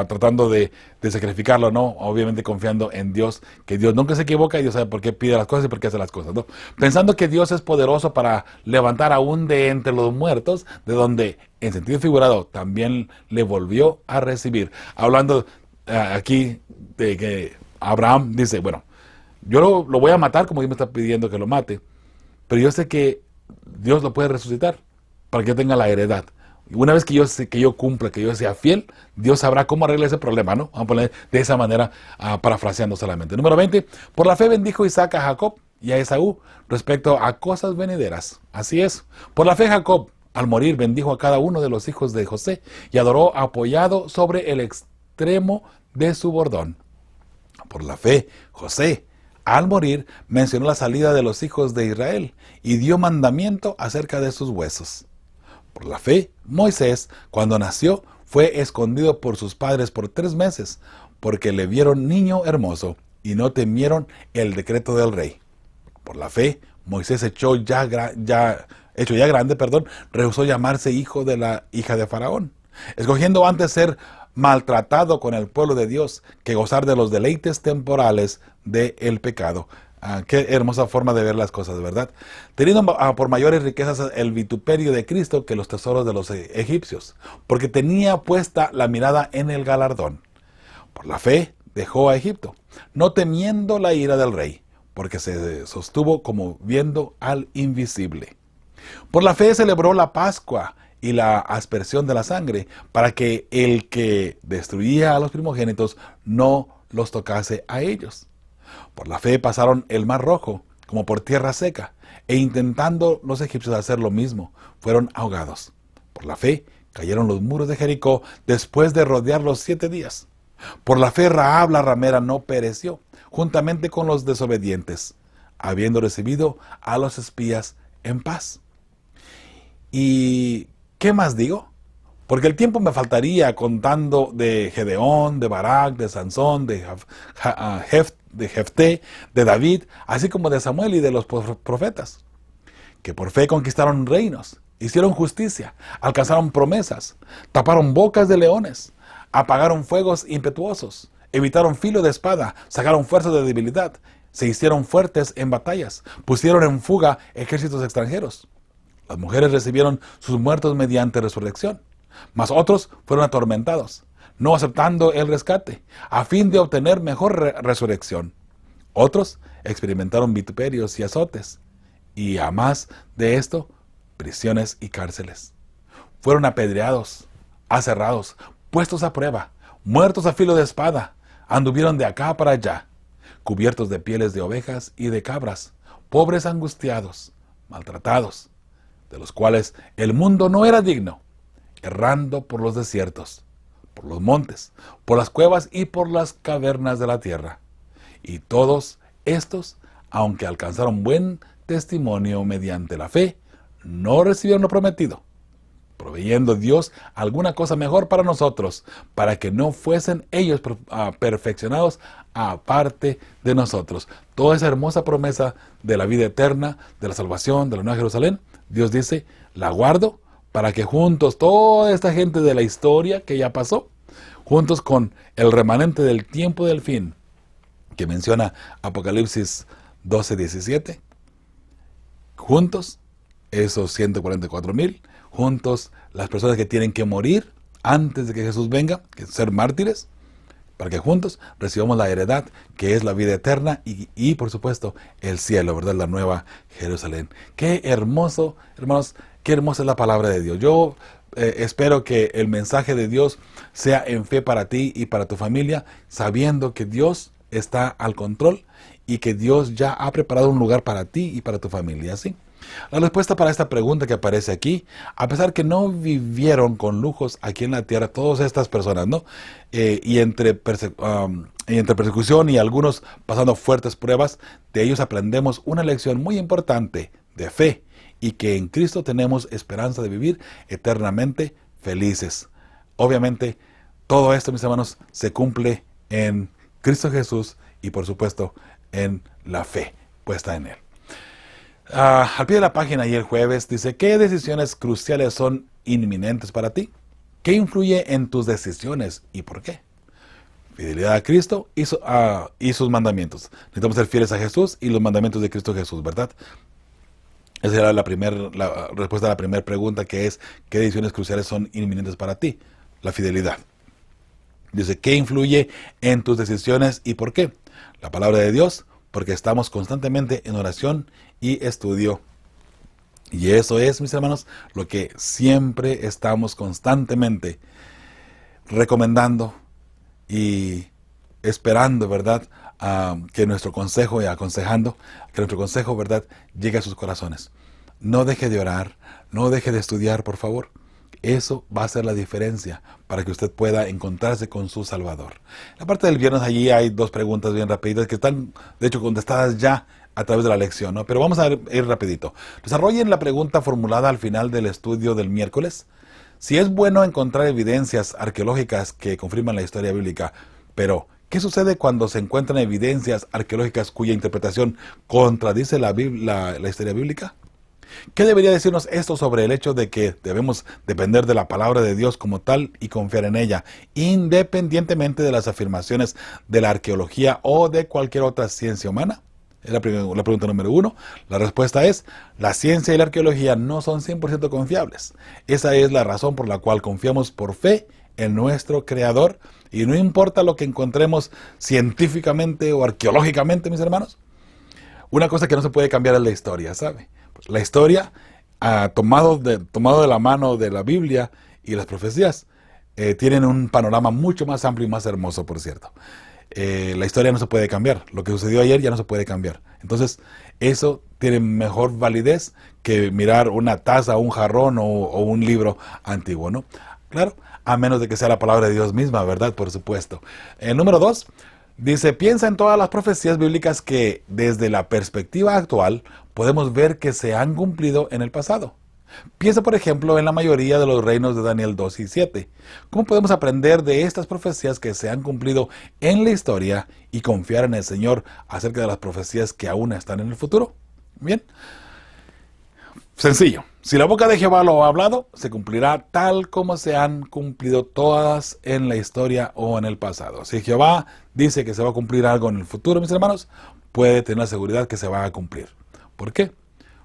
tratando de sacrificarlo, ¿no? Obviamente confiando en Dios, que Dios nunca se equivoca y Dios sabe por qué pide las cosas y por qué hace las cosas, ¿no? Pensando que Dios es poderoso para levantar aún de entre los muertos, de donde, en sentido figurado, también le volvió a recibir. Hablando aquí de que Abraham dice, bueno, yo lo voy a matar como Dios me está pidiendo que lo mate, pero yo sé que Dios lo puede resucitar para que yo tenga la heredad. Y una vez que yo cumpla, que yo sea fiel, Dios sabrá cómo arreglar ese problema, ¿no? Vamos a poner de esa manera, parafraseando solamente. Número 20, por la fe bendijo Isaac a Jacob y a Esaú respecto a cosas venideras. Así es. Por la fe Jacob, al morir, bendijo a cada uno de los hijos de José y adoró apoyado sobre el extremo de su bordón. Por la fe, José, al morir, mencionó la salida de los hijos de Israel y dio mandamiento acerca de sus huesos. Por la fe, Moisés, cuando nació, fue escondido por sus padres por 3 meses, porque le vieron niño hermoso y no temieron el decreto del rey. Por la fe, Moisés hecho ya grande, rehusó llamarse hijo de la hija de Faraón, escogiendo antes ser maltratado con el pueblo de Dios que gozar de los deleites temporales del pecado. Qué hermosa forma de ver las cosas, ¿verdad? Teniendo por mayores riquezas el vituperio de Cristo que los tesoros de los egipcios, porque tenía puesta la mirada en el galardón. Por la fe dejó a Egipto, no temiendo la ira del rey, porque se sostuvo como viendo al invisible. Por la fe celebró la Pascua y la aspersión de la sangre, para que el que destruía a los primogénitos no los tocase a ellos. Por la fe pasaron el mar rojo, como por tierra seca, e intentando los egipcios hacer lo mismo, fueron ahogados. Por la fe cayeron los muros de Jericó después de rodearlos 7 días. Por la fe Rahab la ramera no pereció, juntamente con los desobedientes, habiendo recibido a los espías en paz. ¿Y qué más digo? Porque el tiempo me faltaría contando de Gedeón, de Barak, de Sansón, de Jefté, de David, así como de Samuel y de los profetas, que por fe conquistaron reinos, hicieron justicia, alcanzaron promesas, taparon bocas de leones, apagaron fuegos impetuosos, evitaron filo de espada, sacaron fuerza de debilidad, se hicieron fuertes en batallas, pusieron en fuga ejércitos extranjeros. Las mujeres recibieron sus muertos mediante resurrección, mas otros fueron atormentados, no aceptando el rescate, a fin de obtener mejor resurrección. Otros experimentaron vituperios y azotes, y a más de esto, prisiones y cárceles. Fueron apedreados, aserrados, puestos a prueba, muertos a filo de espada, anduvieron de acá para allá, cubiertos de pieles de ovejas y de cabras, pobres angustiados, maltratados, de los cuales el mundo no era digno, errando por los desiertos, por los montes, por las cuevas y por las cavernas de la tierra. Y todos estos, aunque alcanzaron buen testimonio mediante la fe, no recibieron lo prometido, proveyendo Dios alguna cosa mejor para nosotros, para que no fuesen ellos perfeccionados aparte de nosotros. Toda esa hermosa promesa de la vida eterna, de la salvación, de la Nueva Jerusalén, Dios dice, la guardo para que juntos, toda esta gente de la historia que ya pasó, juntos con el remanente del tiempo del fin, que menciona Apocalipsis 12:17, juntos, esos 144,000, juntos las personas que tienen que morir antes de que Jesús venga, que ser mártires, para que juntos recibamos la heredad que es la vida eterna y por supuesto el cielo, ¿verdad? La nueva Jerusalén. Qué hermoso, hermanos, qué hermosa es la palabra de Dios. Yo espero que el mensaje de Dios sea en fe para ti y para tu familia, sabiendo que Dios está al control y que Dios ya ha preparado un lugar para ti y para tu familia, ¿sí? La respuesta para esta pregunta que aparece aquí, a pesar que no vivieron con lujos aquí en la tierra, todas estas personas, ¿no? Y entre persecución y algunos pasando fuertes pruebas, de ellos aprendemos una lección muy importante de fe y que en Cristo tenemos esperanza de vivir eternamente felices. Obviamente, todo esto, mis hermanos, se cumple en Cristo Jesús y por supuesto en la fe puesta en Él. Al pie de la página y el jueves dice, ¿qué decisiones cruciales son inminentes para ti? ¿Qué influye en tus decisiones y por qué? Fidelidad a Cristo y sus mandamientos. Necesitamos ser fieles a Jesús y los mandamientos de Cristo Jesús, ¿verdad? Esa era la respuesta a la primera pregunta, que es, ¿qué decisiones cruciales son inminentes para ti? La fidelidad. Dice, ¿qué influye en tus decisiones y por qué? La palabra de Dios, porque estamos constantemente en oración y estudio. Y eso es, mis hermanos, lo que siempre estamos constantemente recomendando y esperando, ¿verdad? Que nuestro consejo y aconsejando, que nuestro consejo, ¿verdad?, llegue a sus corazones. No deje de orar, no deje de estudiar, por favor. Eso va a hacer la diferencia para que usted pueda encontrarse con su Salvador. En la parte del viernes allí hay 2 preguntas bien rapiditas que están, de hecho, contestadas ya a través de la lección, ¿no? Pero vamos a ir rapidito. Desarrollen la pregunta formulada al final del estudio del miércoles. Si es bueno encontrar evidencias arqueológicas que confirman la historia bíblica, Pero, ¿qué sucede cuando se encuentran evidencias arqueológicas cuya interpretación contradice la historia bíblica? ¿Qué debería decirnos esto sobre el hecho de que debemos depender de la palabra de Dios como tal y confiar en ella, independientemente de las afirmaciones de la arqueología o de cualquier otra ciencia humana? Es la pregunta número 1. La respuesta es, la ciencia y la arqueología no son 100% confiables. Esa es la razón por la cual confiamos por fe en nuestro Creador, y no importa lo que encontremos científicamente o arqueológicamente, mis hermanos. Una cosa que no se puede cambiar es la historia, ¿sabe? La historia, tomado de la mano de la Biblia y las profecías, tienen un panorama mucho más amplio y más hermoso, por cierto. La historia no se puede cambiar. Lo que sucedió ayer ya no se puede cambiar. Entonces, eso tiene mejor validez que mirar una taza, un jarrón o un libro antiguo, ¿no? Claro, a menos de que sea la palabra de Dios misma, ¿verdad? Por supuesto. El número 2 dice, piensa en todas las profecías bíblicas que desde la perspectiva actual podemos ver que se han cumplido en el pasado. Piensa, por ejemplo, en la mayoría de los reinos de Daniel 2 y 7. ¿Cómo podemos aprender de estas profecías que se han cumplido en la historia y confiar en el Señor acerca de las profecías que aún están en el futuro? Bien. Sencillo. Si la boca de Jehová lo ha hablado, se cumplirá tal como se han cumplido todas en la historia o en el pasado. Si Jehová dice que se va a cumplir algo en el futuro, mis hermanos, puede tener la seguridad que se va a cumplir. ¿Por qué?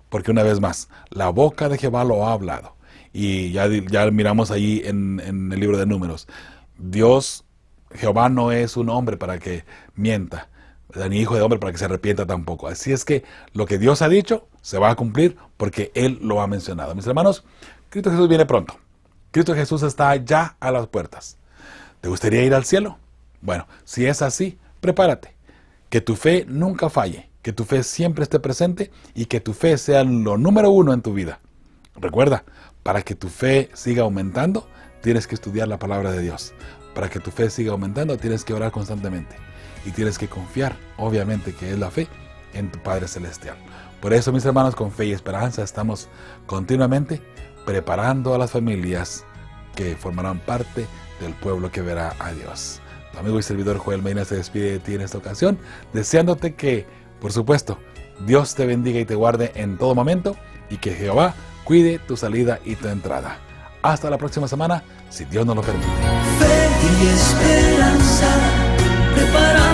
Porque una vez más, la boca de Jehová lo ha hablado. Y ya miramos ahí en el libro de Números. Jehová no es un hombre para que mienta, ni hijo de hombre para que se arrepienta tampoco. Así es que lo que Dios ha dicho se va a cumplir porque Él lo ha mencionado. Mis hermanos, Cristo Jesús viene pronto. Cristo Jesús está ya a las puertas. ¿Te gustaría ir al cielo? Bueno, si es así, prepárate. Que tu fe nunca falle. Que tu fe siempre esté presente y que tu fe sea lo número 1 en tu vida. Recuerda, para que tu fe siga aumentando, tienes que estudiar la palabra de Dios. Para que tu fe siga aumentando, tienes que orar constantemente. Y tienes que confiar, obviamente, que es la fe en tu Padre Celestial. Por eso, mis hermanos, con fe y esperanza, estamos continuamente preparando a las familias que formarán parte del pueblo que verá a Dios. Tu amigo y servidor Joel Medina se despide de ti en esta ocasión, deseándote que, por supuesto, Dios te bendiga y te guarde en todo momento y que Jehová cuide tu salida y tu entrada. Hasta la próxima semana, si Dios nos lo permite.
Fe y esperanza, prepara